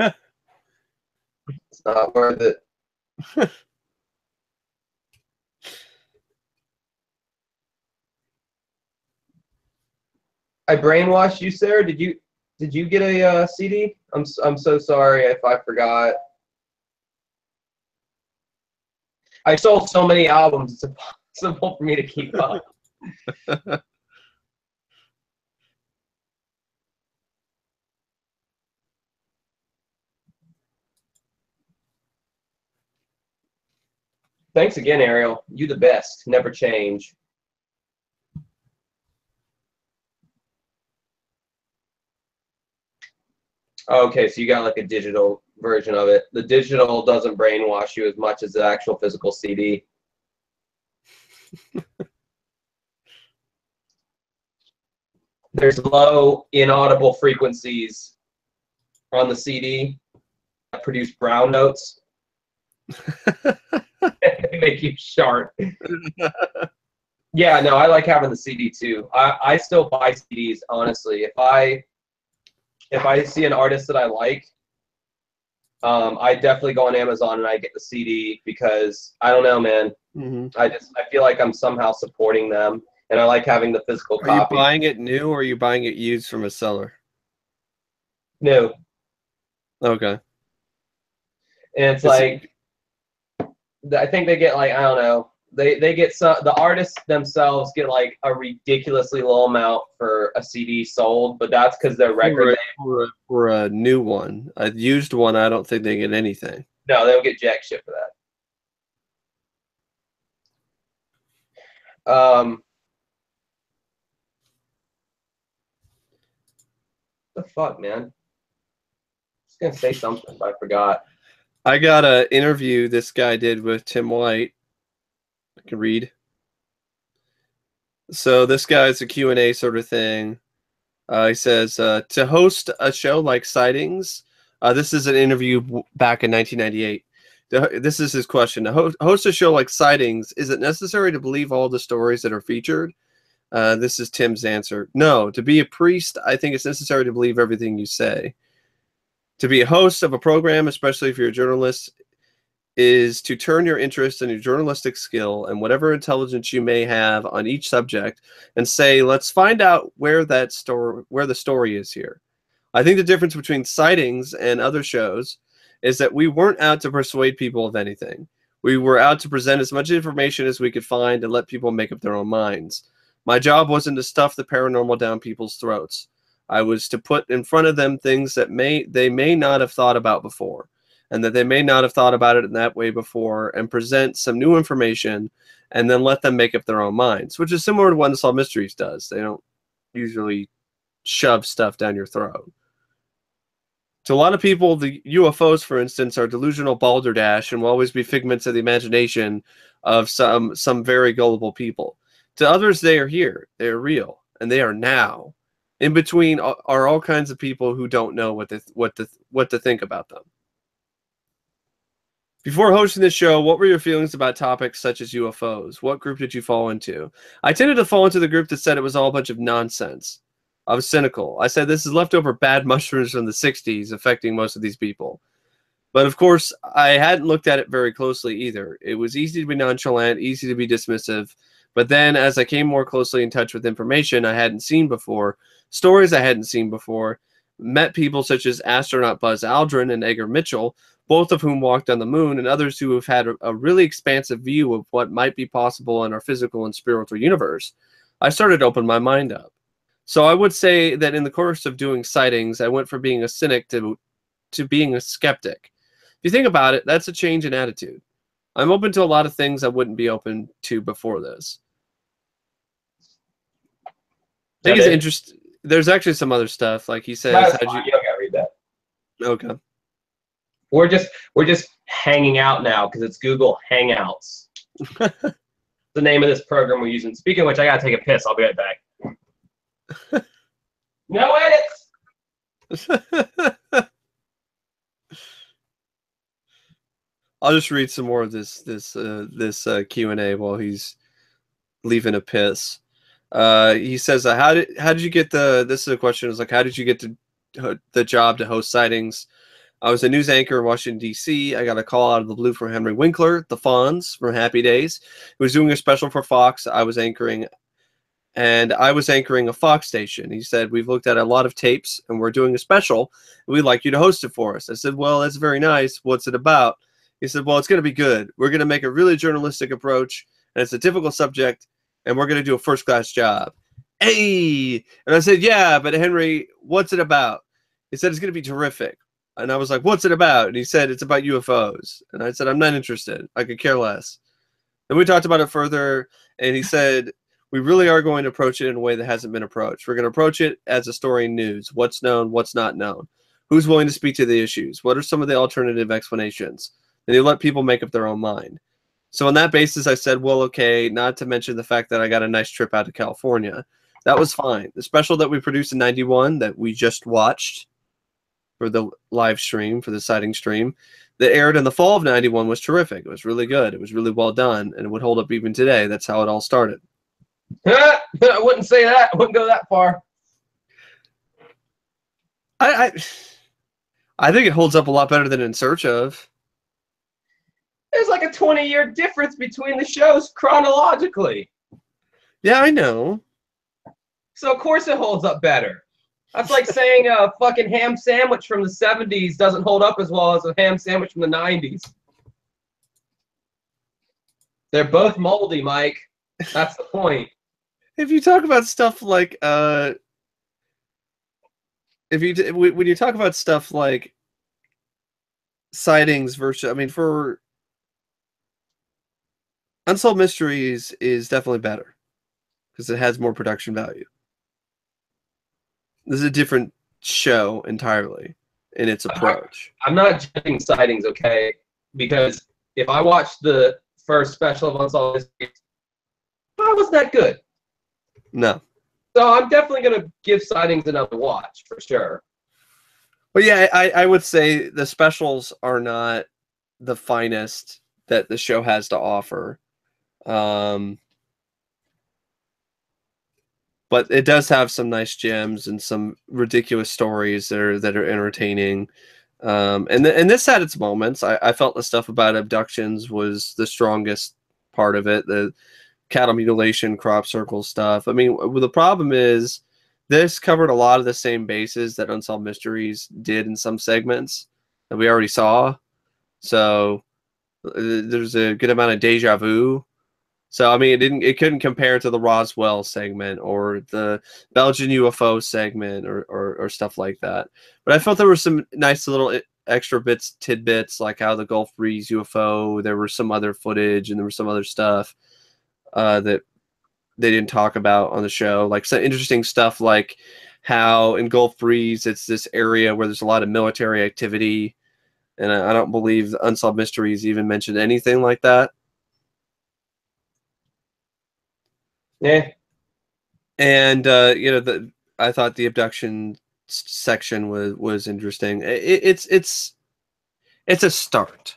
It's not worth it. I brainwashed you, Sarah. Did you get a CD? I'm so sorry if I forgot. I sold so many albums, it's impossible for me to keep up. Thanks again, Ariel. You the best. Never change. Okay, so you got like a digital version of it. The digital doesn't brainwash you as much as the actual physical CD. There's low inaudible frequencies on the CD that produce brown notes. They make you sharp. Yeah, no, I like having the CD too. I still buy CDs, honestly. If I see an artist that I like, I definitely go on Amazon and I get the CD because I don't know, man. Mm-hmm. I feel like I'm somehow supporting them, and I like having the physical copy. Are you buying it new or are you buying it used from a seller? New. Okay. And it's like, I think they get like, I don't know. They get the artists themselves get like a ridiculously low amount for a CD sold, but that's because their record for a new one. A used one, I don't think they get anything. No, they don't get jack shit for that. The fuck, man? I was gonna say something, but I forgot. I got an interview this guy did with Tim White. I can read. So this guy's a Q&A sort of thing. He says, to host a show like Sightings, this is an interview back in 1998. This is his question. To host a show like Sightings, is it necessary to believe all the stories that are featured? This is Tim's answer. No. To be a priest, I think it's necessary to believe everything you say. To be a host of a program, especially if you're a journalist, is to turn your interest and your journalistic skill and whatever intelligence you may have on each subject and say, let's find out where the story is here. I think the difference between Sightings and other shows is that we weren't out to persuade people of anything. We were out to present as much information as we could find and let people make up their own minds. My job wasn't to stuff the paranormal down people's throats. I was to put in front of them things that they may not have thought about before, and that they may not have thought about it in that way before, and present some new information and then let them make up their own minds, which is similar to what Unsolved Mysteries does. They don't usually shove stuff down your throat. To a lot of people, the UFOs, for instance, are delusional balderdash and will always be figments of the imagination of some very gullible people. To others, they are here. They are real, and they are now. In between are all kinds of people who don't know what to think about them. Before hosting this show, what were your feelings about topics such as UFOs? What group did you fall into? I tended to fall into the group that said it was all a bunch of nonsense. I was cynical. I said this is leftover bad mushrooms from the 60s affecting most of these people. But of course, I hadn't looked at it very closely either. It was easy to be nonchalant, easy to be dismissive. But then as I came more closely in touch with information I hadn't seen before, stories I hadn't seen before, met people such as astronaut Buzz Aldrin and Edgar Mitchell, both of whom walked on the moon, and others who have had a really expansive view of what might be possible in our physical and spiritual universe, I started to open my mind up. So I would say that in the course of doing Sightings, I went from being a cynic to being a skeptic. If you think about it, that's a change in attitude. I'm open to a lot of things I wouldn't be open to before this. I think it's interesting. There's actually some other stuff, like he says. You don't gotta read that. Okay. We're just hanging out now because it's Google Hangouts. The name of this program we're using. Speaking of which, I gotta take a piss. I'll be right back. No edits. I'll just read some more of this Q&A while he's leaving a piss. He says, how did you get this is a question, it's like, how did you get the job to host Sightings? I was a news anchor in Washington, D.C. I got a call out of the blue from Henry Winkler, the Fonz from Happy Days. He was doing a special for Fox. I was anchoring a Fox station. He said, we've looked at a lot of tapes and we're doing a special. We'd like you to host it for us. I said, well, that's very nice. What's it about? He said, well, it's going to be good. We're going to make a really journalistic approach, and it's a difficult subject, and we're going to do a first-class job. Hey! And I said, yeah, but Henry, what's it about? He said, it's going to be terrific. And I was like, what's it about? And he said, it's about UFOs. And I said, I'm not interested. I could care less. Then we talked about it further, and he said, we really are going to approach it in a way that hasn't been approached. We're going to approach it as a story in news. What's known, what's not known. Who's willing to speak to the issues? What are some of the alternative explanations? And you let people make up their own mind. So on that basis, I said, well, okay, not to mention the fact that I got a nice trip out to California. That was fine. The special that we produced in 91 that we just watched for the live stream, for the sighting stream, that aired in the fall of 91 was terrific. It was really good. It was really well done, and it would hold up even today. That's how it all started. I wouldn't say that. I wouldn't go that far. I think it holds up a lot better than In Search Of. There's like a 20-year difference between the shows chronologically. Yeah, I know. So of course it holds up better. That's like saying a fucking ham sandwich from the 70s doesn't hold up as well as a ham sandwich from the 90s. They're both moldy, Mike. That's the point. If you talk about stuff like when you talk about stuff like Sightings versus, I mean, for Unsolved Mysteries is definitely better because it has more production value. This is a different show entirely in its approach. I'm not judging Sightings, okay? Because if I watched the first special of Unsolved Mysteries, that wasn't that good. No. So I'm definitely going to give Sightings another watch, for sure. But yeah, I would say the specials are not the finest that the show has to offer. But it does have some nice gems and some ridiculous stories that are entertaining. And this had its moments. I felt the stuff about abductions was the strongest part of it. The cattle mutilation, crop circle stuff. I mean, the problem is this covered a lot of the same bases that Unsolved Mysteries did in some segments that we already saw. So there's a good amount of deja vu. So I mean, it couldn't compare to the Roswell segment or the Belgian UFO segment or stuff like that. But I felt there were some nice little extra tidbits, like how the Gulf Breeze UFO. There were some other footage and there was some other stuff that they didn't talk about on the show, like some interesting stuff, like how in Gulf Breeze it's this area where there's a lot of military activity, and I don't believe Unsolved Mysteries even mentioned anything like that. Yeah. And I thought the abduction section was interesting. It's a start.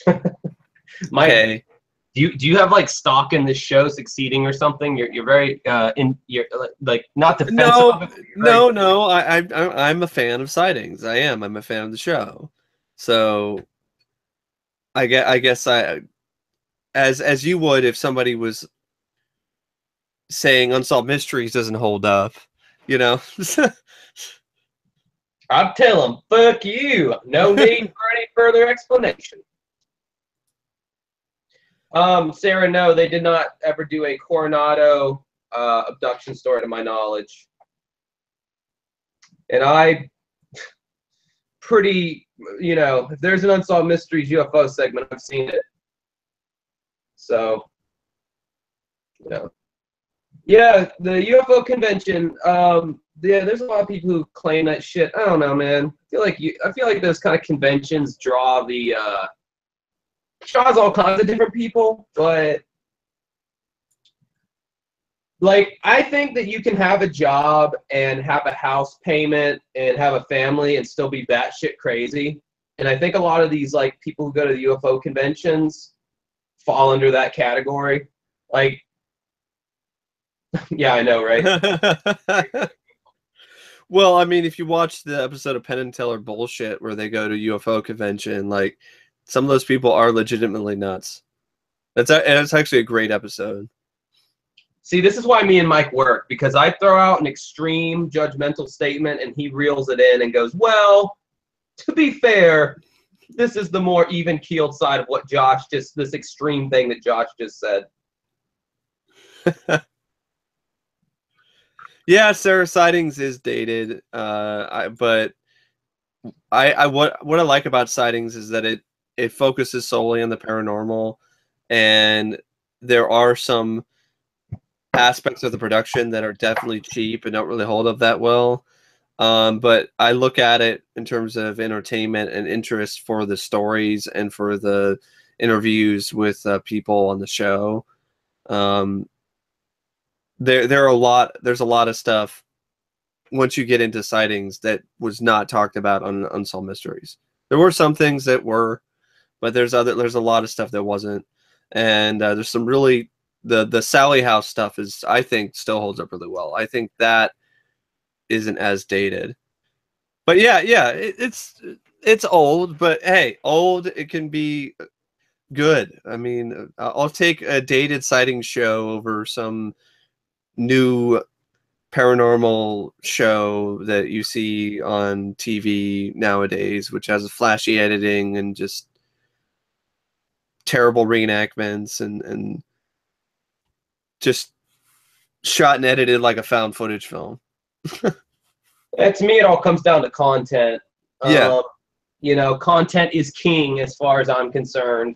Okay. Do you have like stock in this show succeeding or something? You're very you're like not defensive. No. I'm a fan of Sightings. I'm a fan of the show. So I guess as you would if somebody was saying Unsolved Mysteries doesn't hold up, I'd tell them, fuck you. No need for any further explanation. Sarah, no, they did not ever do a Coronado abduction story to my knowledge. And I if there's an Unsolved Mysteries UFO segment, I've seen it. So, yeah, the UFO convention. Yeah, there's a lot of people who claim that shit. I don't know, man. I feel like those kind of conventions draws all kinds of different people, but like I think that you can have a job and have a house payment and have a family and still be batshit crazy. And I think a lot of these like people who go to the UFO conventions fall under that category. Like, yeah, I know, right? Well, I mean, if you watch the episode of Penn and Teller Bullshit where they go to UFO convention, like some of those people are legitimately nuts. That's actually a great episode. See, this is why me and Mike work, because I throw out an extreme judgmental statement and he reels it in and goes, well, to be fair, this is the more even-keeled side of what this extreme thing that Josh just said. Yeah, Sarah, Sightings is dated, but what I like about Sightings is that it focuses solely on the paranormal, and there are some aspects of the production that are definitely cheap and don't really hold up that well. But I look at it in terms of entertainment and interest for the stories and for the interviews with people on the show. There's a lot of stuff once you get into Sightings that was not talked about on Unsolved Mysteries. There were some things that were, but there's a lot of stuff that wasn't. And there's some really the Sally House stuff is, I think, still holds up really well. I think that isn't as dated. But yeah, it's old, but hey, old, it can be good. I mean, I'll take a dated Sightings show over some new paranormal show that you see on TV nowadays, which has a flashy editing and just terrible reenactments and just shot and edited like a found footage film. To me, it all comes down to content. Yeah. Content is king as far as I'm concerned.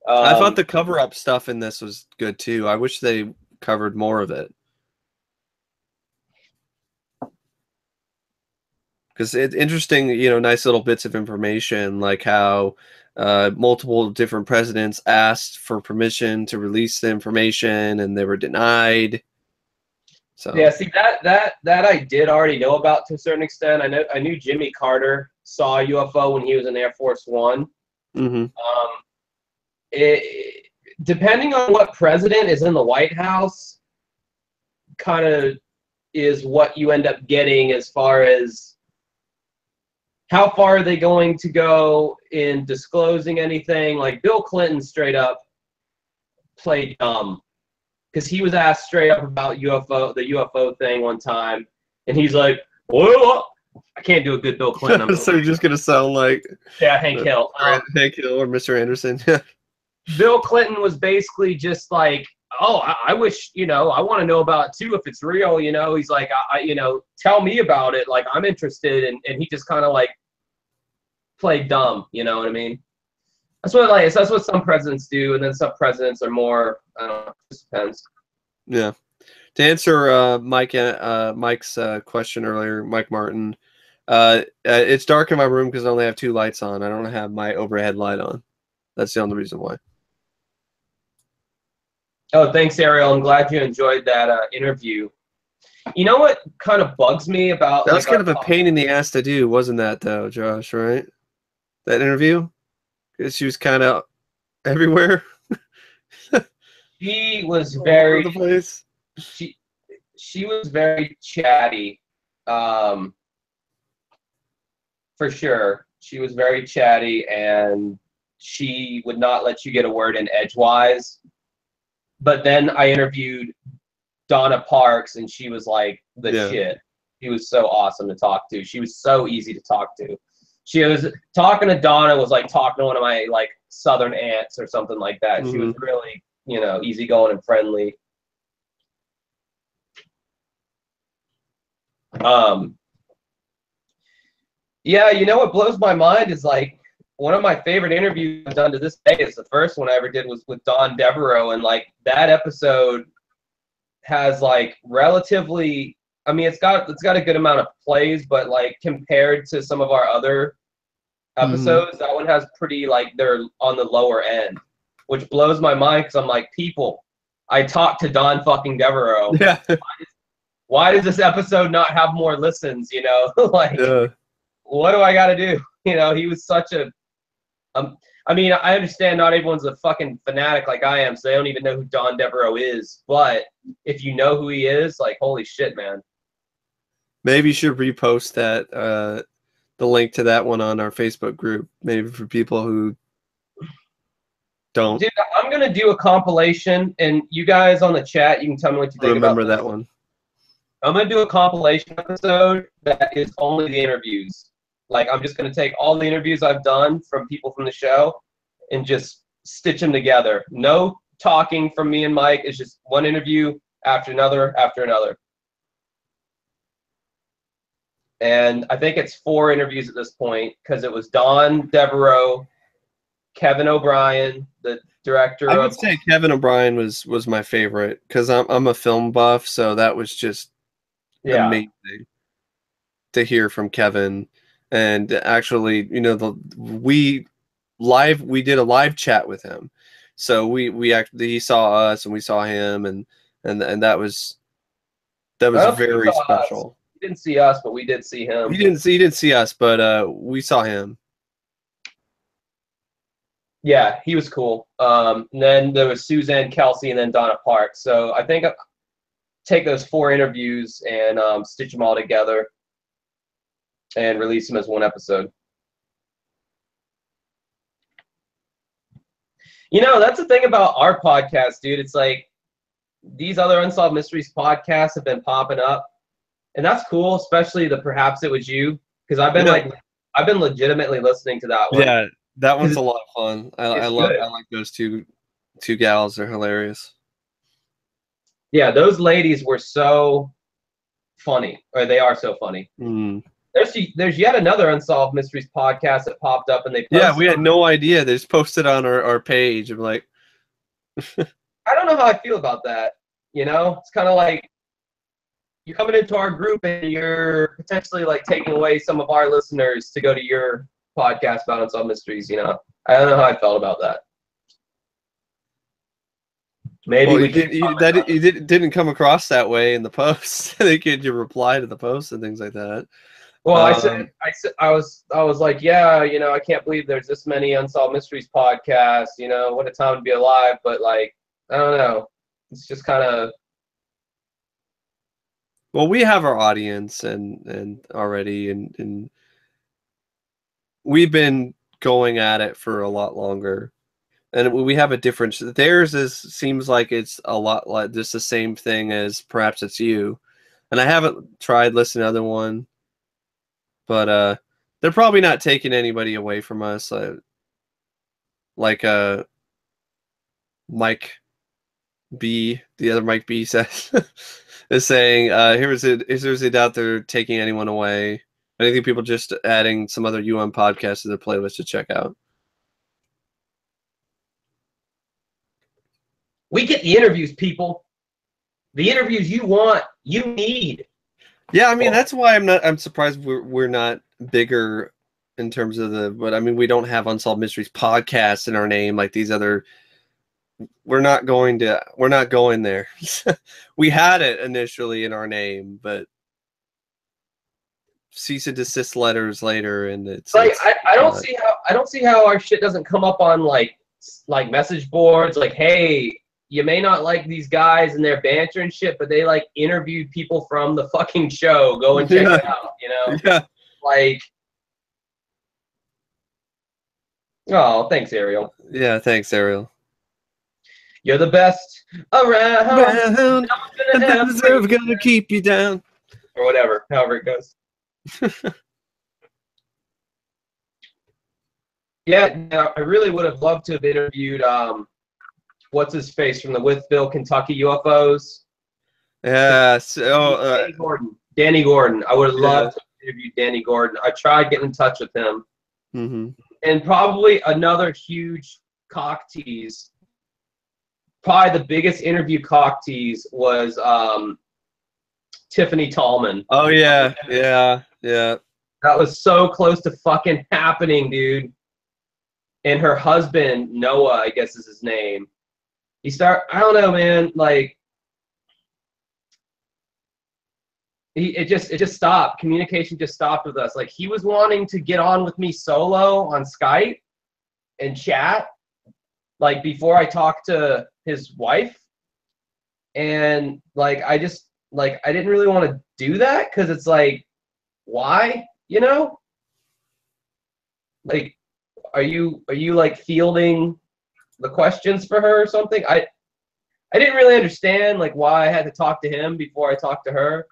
I thought the cover-up stuff in this was good too. I wish they covered more of it. Because it's interesting, nice little bits of information, like how multiple different presidents asked for permission to release the information and they were denied. So yeah, see that I did already know about to a certain extent. I knew Jimmy Carter saw a UFO when he was in Air Force One. Mm-hmm. Depending on what president is in the White House, kind of is what you end up getting as far as how far are they going to go in disclosing anything? Like Bill Clinton straight up played dumb because he was asked straight up about the UFO thing one time, and he's like, "Well, I can't do a good Bill Clinton." So you're just gonna sound like Hank Hill. Hank Hill or Mr. Anderson. Yeah. Bill Clinton was basically just like, "Oh, I wish, I want to know about it too if it's real." He's like, tell me about it. Like, I'm interested, and he just kind of like played dumb. You know what I mean? That's what some presidents do, and then some presidents are more. I don't know. It just depends. Yeah. To answer Mike's question earlier, Mike Martin, it's dark in my room because I only have 2 lights on. I don't have my overhead light on. That's the only reason why. Oh, thanks, Ariel. I'm glad you enjoyed that interview. You know what kind of bugs me about that was kind of a pain in the ass to do, wasn't that, though, Josh? Right? That interview, because she was kind of everywhere. She was very all over the place. She was very chatty, for sure. She was very chatty, and she would not let you get a word in edgewise. But then I interviewed Donna Parks, and she was like the shit. She was so awesome to talk to. She was so easy to talk to. She was talking to Donna was like talking to one of my like southern aunts or something like that. She was really, easygoing and friendly. Yeah, what blows my mind is like one of my favorite interviews I've done to this day is the first one I ever did was with Don Devereaux, and like that episode has like relatively, I mean, it's got a good amount of plays, but like compared to some of our other episodes, that one has pretty like they're on the lower end, which blows my mind because I'm like, people, I talked to Don fucking Devereaux. Yeah. Why does this episode not have more listens? Like, what do I got to do? He was such a. I mean, I understand not everyone's a fucking fanatic like I am, so they don't even know who Don Devereaux is. But if you know who he is, like, holy shit, man. Maybe you should repost that, the link to that one on our Facebook group, maybe for people who don't. Dude, I'm going to do a compilation, and you guys on the chat, you can tell me what you think Remember about that one. I'm going to do a compilation episode that is only the interviews. Like, I'm just going to take all the interviews I've done from people from the show and just stitch them together. No talking from me and Mike. It's just one interview after another after another. And I think it's 4 interviews at this point because it was Don Devereaux, Kevin O'Brien, the director. I would say Kevin O'Brien was my favorite because I'm a film buff, so that was just amazing to hear from Kevin. And actually, we did a live chat with him, so he saw us and we saw him, and that was very special. He didn't see us, but we did see him. He didn't see us, but we saw him. Yeah, he was cool. And then there was Suzanne Kelsey and then Donna Parks. So I think I'll take those 4 interviews and stitch them all together and release them as one episode. That's the thing about our podcast, dude. It's like these other Unsolved Mysteries podcasts have been popping up, and that's cool, especially the Perhaps It Was You, because I've been legitimately listening to that one. Yeah, that one's a lot of fun. I like those two gals. They're hilarious. Yeah, those ladies were so funny, or they are so funny. There's yet another Unsolved Mysteries podcast that popped up, and they posted. Yeah, we had no idea. They just posted on our page. I'm like, I don't know how I feel about that. It's kind of like you're coming into our group and you're potentially like taking away some of our listeners to go to your podcast about Unsolved Mysteries. I don't know how I felt about that. Maybe it didn't come across that way in the post. They could you reply to the post and things like that. Well, I was like, yeah, I can't believe there's this many Unsolved Mysteries podcasts. What a time to be alive. But like, I don't know. It's just kind of. Well, we have our audience and already and we've been going at it for a lot longer, and we have a difference. Theirs seems like it's a lot like just the same thing as Perhaps It's You, and I haven't tried listening to the other one, but they're probably not taking anybody away from us, like Mike B, the other Mike B says, is saying, here's it out there taking anyone away. I think people just adding some other UM podcasts to their playlist to check out. We get the interviews, people. The interviews you want, you need. Yeah, I mean that's why I'm surprised we're not bigger in terms of but I mean we don't have Unsolved Mysteries podcast in our name like these other. We're not going there. We had it initially in our name, but cease and desist letters later, and it's like I don't see how our shit doesn't come up on like message boards. Like, hey, you may not like these guys and their banter and shit, but they like interviewed people from the fucking show. Go and check it out. You know, like. Oh, thanks, Ariel. Yeah, thanks, Ariel. You're the best around. And that's never gonna keep you down. Or whatever, however it goes. Yeah, I really would have loved to have interviewed what's his face from the Withville, Kentucky UFOs. Yeah, so Danny Gordon. I would have loved to interview Danny Gordon. I tried getting in touch with him. Mm-hmm. And probably another huge cock tease. Probably the biggest interview cock tease was Tiffany Tallman. Oh yeah. That was so close to fucking happening, dude. And her husband, Noah, I guess is his name. I don't know, man, like it just stopped. Communication just stopped with us. Like he was wanting to get on with me solo on Skype and chat, like before I talked to his wife. And like I didn't really want to do that because it's like, why? You know? Like, are you like fielding the questions for her or something? I didn't really understand like why I had to talk to him before I talked to her.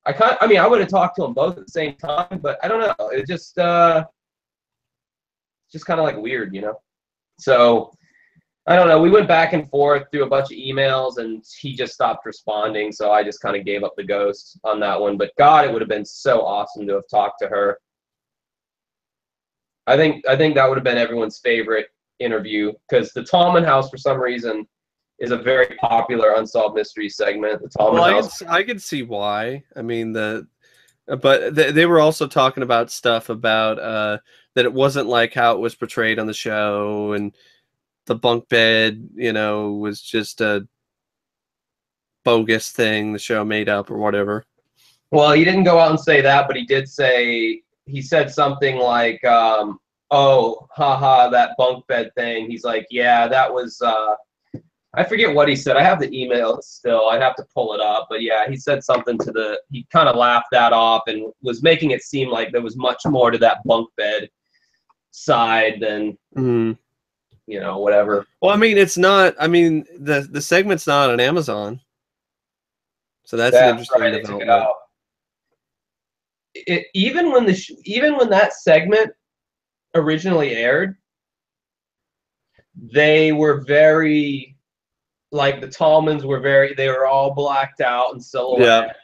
I would have talked to them both at the same time, but I don't know. It just kind of like weird, you know? So I don't know. We went back and forth through a bunch of emails and he just stopped responding. So I just kind of gave up the ghost on that one. But God, it would have been so awesome to have talked to her. I think that would have been everyone's favorite interview because the Tallman House, for some reason, is a very popular Unsolved Mysteries segment. The Tallman House. I can see why. I mean, but they were also talking about stuff about that it wasn't like how it was portrayed on the show, and the bunk bed, you know, was just a bogus thing the show made up or whatever. Well, he didn't go out and say that, but he said something like, oh, haha, that bunk bed thing. He's like, yeah, that was, I forget what he said. I have the email still. I'd have to pull it up. But yeah, he said something he kind of laughed that off and was making it seem like there was much more to that bunk bed side than, you know, whatever. Well, I mean, it's not, I mean, the segment's not on Amazon. So that's an interesting development. Even when that segment originally aired, they were very, like the Tallmans were they were all blacked out in silhouette.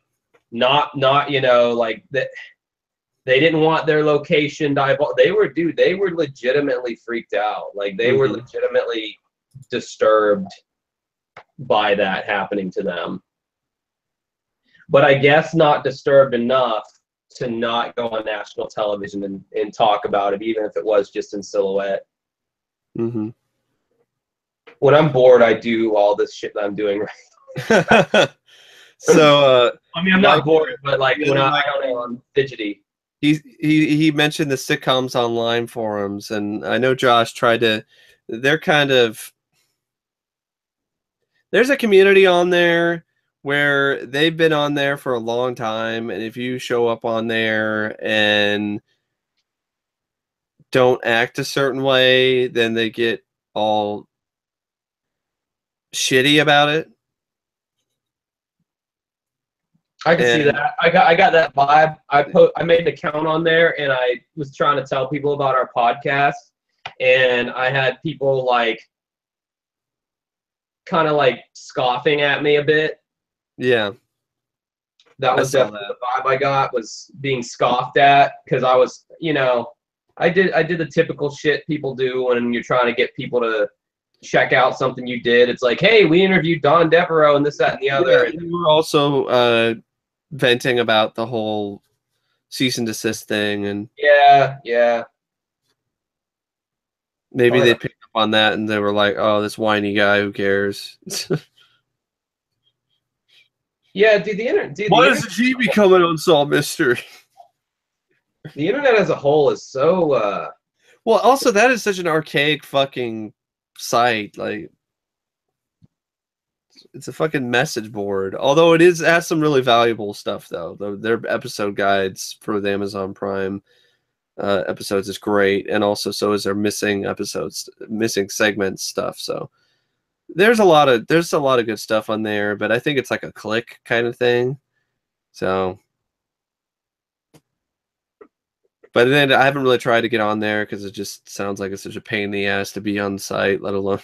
Yeah. Not you know, like that. They didn't want their location divulged. They were legitimately freaked out. Like they were legitimately disturbed by that happening to them. But I guess not disturbed enough to not go on national television and talk about it, even if it was just in silhouette. Mm-hmm. When I'm bored, I do all this shit that I'm doing right. So, I mean, I'm not bored, but like when I don't know, I'm fidgety. He mentioned the Sitcoms Online forums, and I know Josh tried to. They're kind of. There's a community on there where they've been on there for a long time, and if you show up on there and don't act a certain way, then they get all shitty about it. I can see that. I got that vibe. I made an account on there, and I was trying to tell people about our podcast, and I had people like kind of like scoffing at me a bit. Yeah. That was definitely the vibe I got, was being scoffed at, because I was, I did the typical shit people do when you're trying to get people to check out something you did. It's like, hey, we interviewed Don Devereaux and this, that, and the other. Yeah, you were also venting about the whole cease and desist thing, and yeah. Maybe they picked up on that and they were like, "Oh, this whiny guy, who cares?" Yeah, dude. The internet. Why doesn't he become an unsolved mystery? The internet as a whole is so. Well, also that is such an archaic fucking site. Like, it's a fucking message board. Although it has some really valuable stuff, though. Their episode guides for the Amazon Prime episodes is great, and also so is their missing segments stuff. So there's a lot of good stuff on there, but I think it's like a click kind of thing. So, but then I haven't really tried to get on there because it just sounds like it's such a pain in the ass to be on site, let alone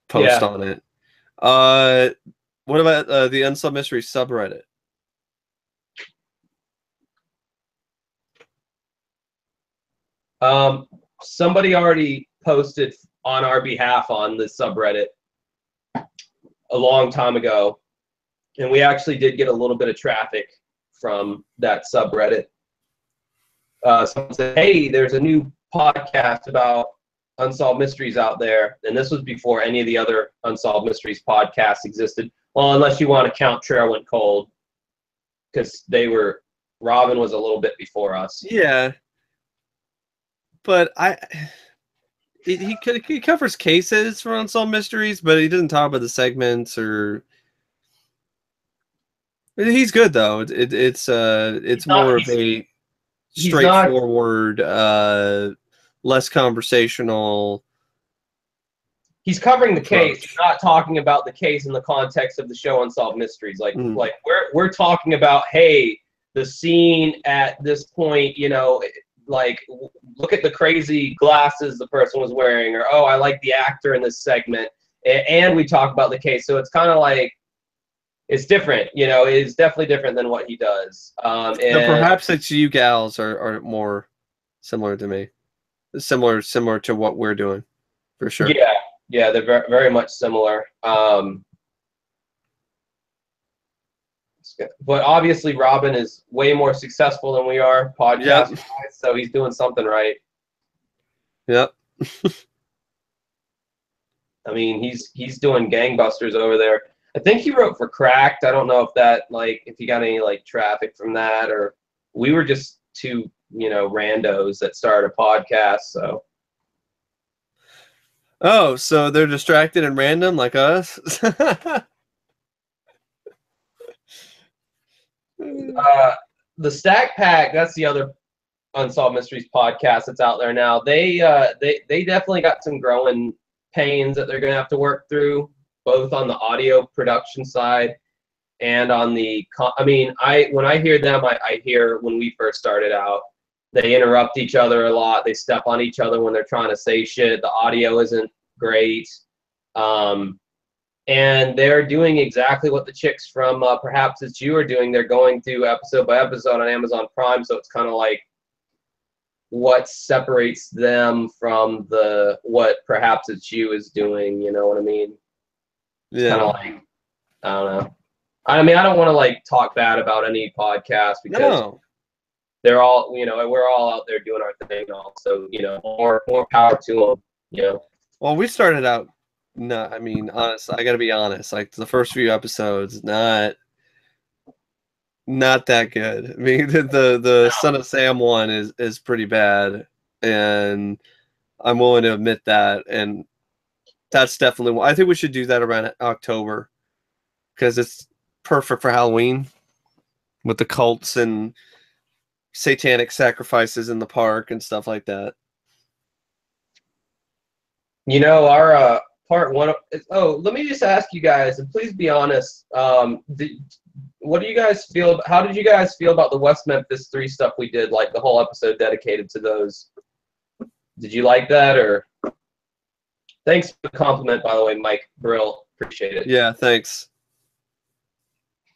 post on it. What about the Unsolved Mysteries subreddit? Somebody already posted on our behalf on this subreddit a long time ago, and we actually did get a little bit of traffic from that subreddit. Someone said, "Hey, there's a new podcast about unsolved mysteries out there," and this was before any of the other unsolved mysteries podcasts existed. Well, unless you want to count Trail Went Cold, because Robin was a little bit before us. Yeah. But he covers cases for Unsolved Mysteries, but he doesn't talk about the segments or. He's good though. It's more of a straightforward, less conversational. He's covering the case, not talking about the case in the context of the show Unsolved Mysteries. Like we're talking about, hey, the scene at this point, like, look at the crazy glasses the person was wearing, or, oh, I like the actor in this segment, and we talk about the case. So it's kind of like, it's different, it's definitely different than what he does. And perhaps it's you gals are more similar to me, similar to what we're doing, for sure. Yeah, they're very, very much similar. But obviously, Robin is way more successful than we are podcast-wise, so he's doing something right. Yep. I mean, he's doing gangbusters over there. I think he wrote for Cracked. I don't know if that, like, if he got any like traffic from that, or we were just two, randos that started a podcast. So. Oh, so they're distracted and random like us? The Stack Pack, that's the other Unsolved Mysteries podcast that's out there now. They definitely got some growing pains that they're going to have to work through, both on the audio production side and on the when I hear them, I hear when we first started out, they interrupt each other a lot. They step on each other when they're trying to say shit. The audio isn't great. And they're doing exactly what the chicks from Perhaps It's You are doing. They're going through episode by episode on Amazon Prime, so it's kind of like what separates them from what Perhaps It's You is doing. You know what I mean? It's kind of like, I don't know. I mean, I don't want to like talk bad about any podcast because they're all, we're all out there doing our thing. Also, more power to them. Well, we started out. No, I mean, honestly, I got to be honest. Like the first few episodes, not that good. I mean, the Son of Sam one is pretty bad, and I'm willing to admit that. And that's definitely. I think we should do that around October because it's perfect for Halloween with the cults and satanic sacrifices in the park and stuff like that. You know, our part one. Oh, let me just ask you guys, and please be honest. What do you guys feel? How did you guys feel about the West Memphis 3 stuff we did? Like the whole episode dedicated to those. Did you like that? Or thanks for the compliment, by the way, Mike Brill. Appreciate it. Yeah, thanks.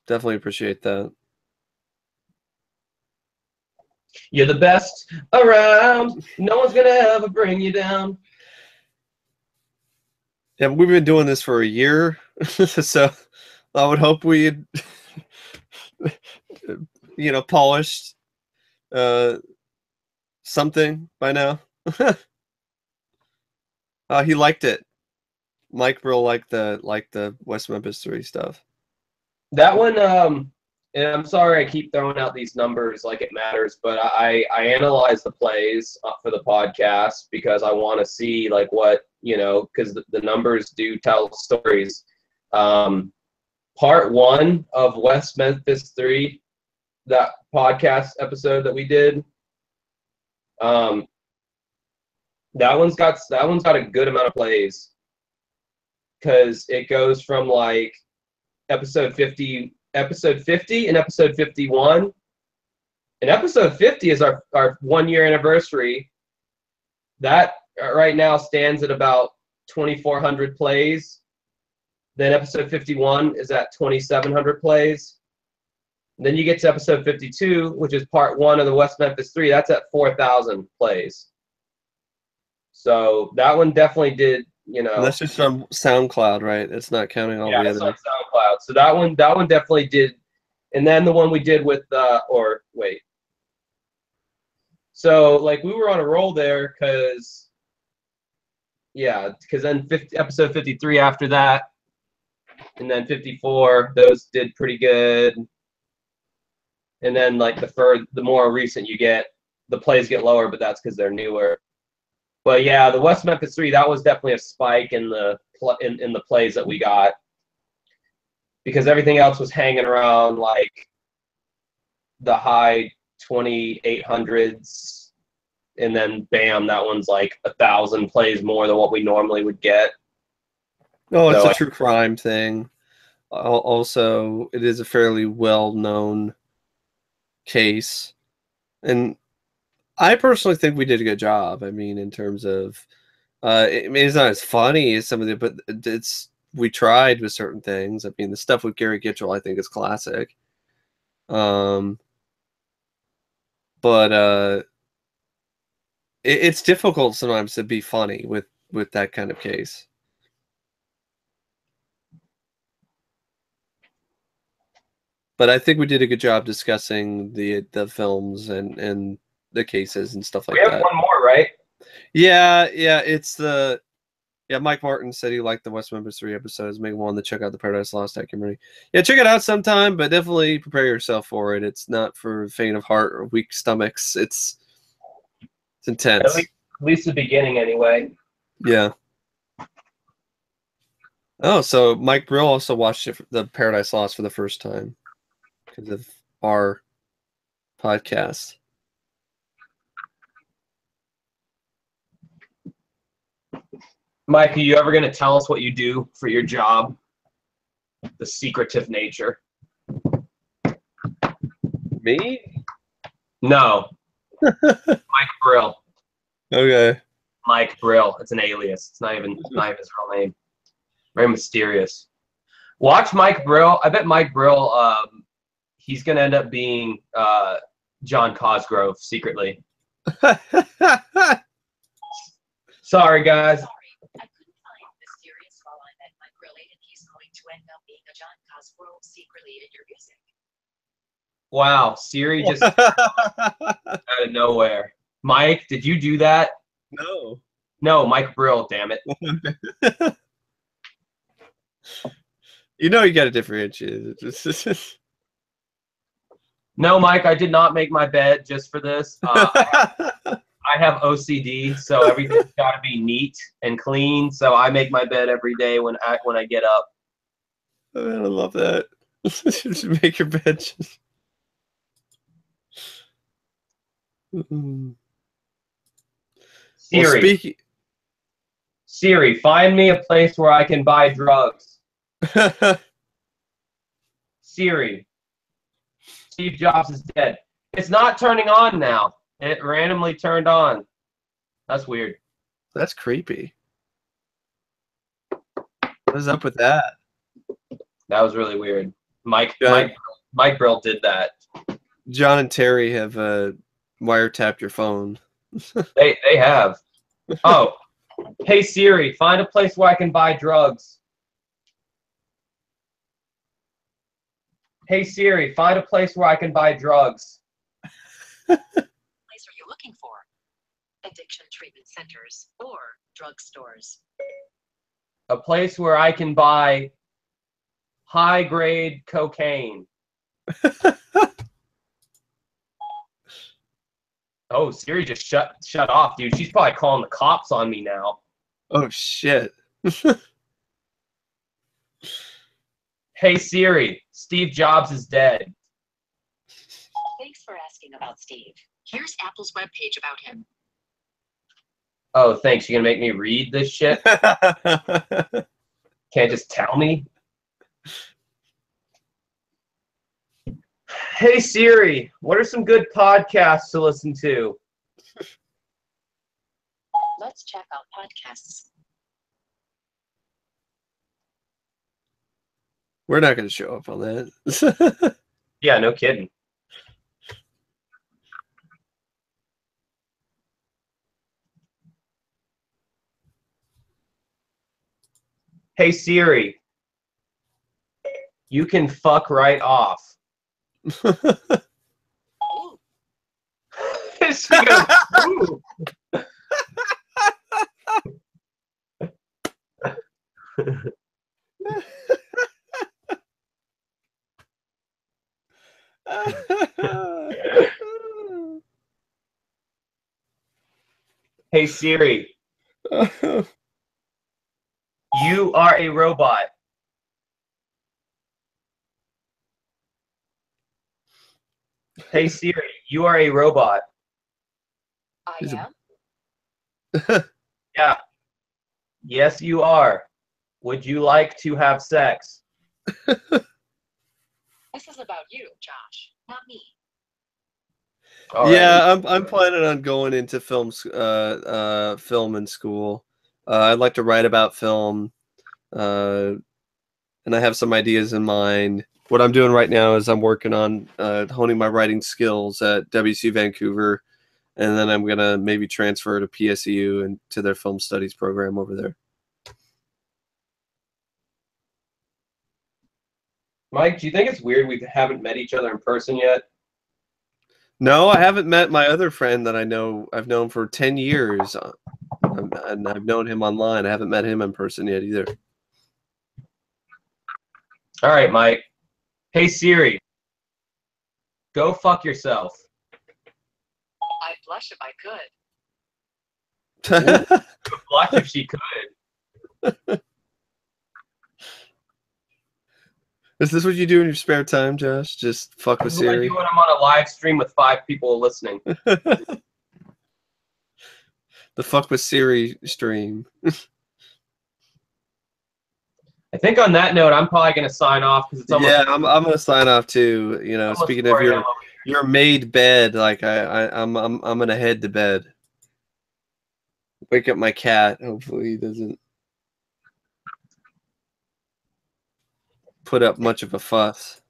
Definitely appreciate that. You're the best around. No one's gonna ever bring you down. Yeah, we've been doing this for a year, so I would hope we had, polished something by now. He liked it. Mike Brill liked the West Memphis 3 stuff. That one, and I'm sorry I keep throwing out these numbers like it matters, but I analyze the plays for the podcast because I want to see like what, because the numbers do tell stories. Part 1 of West Memphis 3, that podcast episode that we did, that one's got a good amount of plays because it goes from like episode 50 and episode 51. And episode 50 is our 1 year anniversary. That right now stands at about 2,400 plays. Then episode 51 is at 2,700 plays. And then you get to episode 52, which is part 1 of the West Memphis 3. That's at 4,000 plays. So that one definitely did, And that's just on SoundCloud, right? It's not counting all the other. Yeah, it's on SoundCloud. So that one definitely did. And then the one we did with So like we were on a roll there because then episode 53 after that, and then 54, those did pretty good. And then like the more recent you get, the plays get lower, but that's because they're newer. But yeah, the West Memphis 3, that was definitely a spike in the plays that we got, because everything else was hanging around like the high 2,800s, and then bam, that one's like 1,000 plays more than what we normally would get. Oh, it's a true crime thing. Also, it is a fairly well-known case, and I personally think we did a good job. I mean, in terms of, it's not as funny as some of the, but we tried with certain things. I mean, the stuff with Gary Gitchell, I think, is classic. But it's difficult sometimes to be funny with that kind of case. But I think we did a good job discussing the films and the cases and stuff like that. We have one more, right? Yeah, it's Mike Martin said he liked the West Memphis 3 episodes. Make him want to check out the Paradise Lost documentary. Yeah, check it out sometime, but definitely prepare yourself for it. It's not for faint of heart or weak stomachs. It's intense. At least the beginning, anyway. Yeah. Oh, so Mike Brill also watched the Paradise Lost for the first time because of our podcast. Mike, are you ever going to tell us what you do for your job? The secretive nature. Me? No. Mike Brill. Okay. Mike Brill. It's an alias. It's not even his real name. Very mysterious. Watch Mike Brill. I bet Mike Brill, he's going to end up being John Cosgrove secretly. Sorry, guys. I couldn't find mysterious while I met Mike Brill, and he's going to end up being a John Cosgrove secretly in your music. Wow, Siri just out of nowhere. Mike, did you do that? No. No, Mike Brill, damn it. You got to differentiate it. No, Mike, I did not make my bed just for this. I have OCD, so everything's got to be neat and clean. So I make my bed every day when I get up. Oh, man, I love that. Just make your bed. Well, Siri, speaking. Siri, find me a place where I can buy drugs. Siri, Steve Jobs is dead. It's not turning on now. It randomly turned on. That's weird. That's creepy. What is up with that? That was really weird. Mike John, Brill did that. John and Terry have wiretapped your phone. They have. Oh, hey Siri, find a place where I can buy drugs. Hey Siri, find a place where I can buy drugs. Place are you looking for? Addiction treatment centers or drugstores? A place where I can buy high-grade cocaine. Oh, Siri just shut off, dude. She's probably calling the cops on me now. Oh shit. Hey Siri, Steve Jobs is dead. Thanks for asking about Steve. Here's Apple's webpage about him. Oh, thanks. You gonna make me read this shit? Can't just tell me? Hey Siri, what are some good podcasts to listen to? Let's check out podcasts. We're not going to show up on that. Yeah, no kidding. Hey Siri, you can fuck right off. She goes, ooh. Hey Siri, you are a robot. Hey Siri, you are a robot. I am? Yeah. Yes, you are. Would you like to have sex? This is about you, Josh, not me. Yeah, I'm planning on going into film in school. I'd like to write about film, and I have some ideas in mind. What I'm doing right now is I'm working on honing my writing skills at WCU Vancouver, and then I'm gonna maybe transfer to PSU and to their film studies program over there. Mike, do you think it's weird we haven't met each other in person yet? No, I haven't met my other friend that I've known for 10 years, and I've known him online. I haven't met him in person yet either. All right, Mike. Hey Siri, go fuck yourself. I'd blush if I could. Ooh, blush if she could. Is this what you do in your spare time, Josh? Just fuck with This is what I Siri? do when I'm on a live stream with 5 people listening. The fuck with Siri stream. I think on that note, I'm probably going to sign off because it's almost. Yeah, I'm gonna sign off too. You know, almost speaking of 4 a.m. your made bed, like I'm gonna head to bed. Wake up my cat. Hopefully he doesn't put up much of a fuss.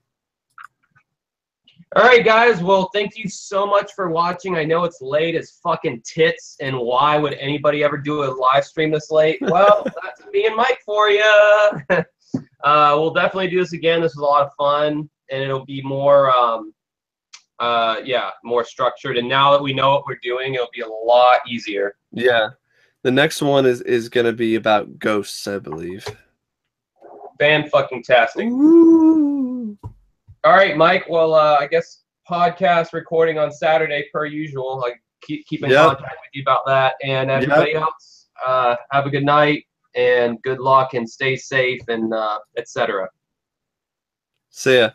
All right, guys. Well, thank you so much for watching. I know it's late as fucking tits, and why would anybody ever do a live stream this late? Well, that's me and Mike for you. We'll definitely do this again. This was a lot of fun, and it'll be more, more structured. And now that we know what we're doing, it'll be a lot easier. Yeah, the next one is gonna be about ghosts, I believe. Fan-fucking-tastic. All right, Mike. Well, I guess podcast recording on Saturday per usual. Like keep in contact with you about that. And everybody else, have a good night and good luck and stay safe and etc. See ya.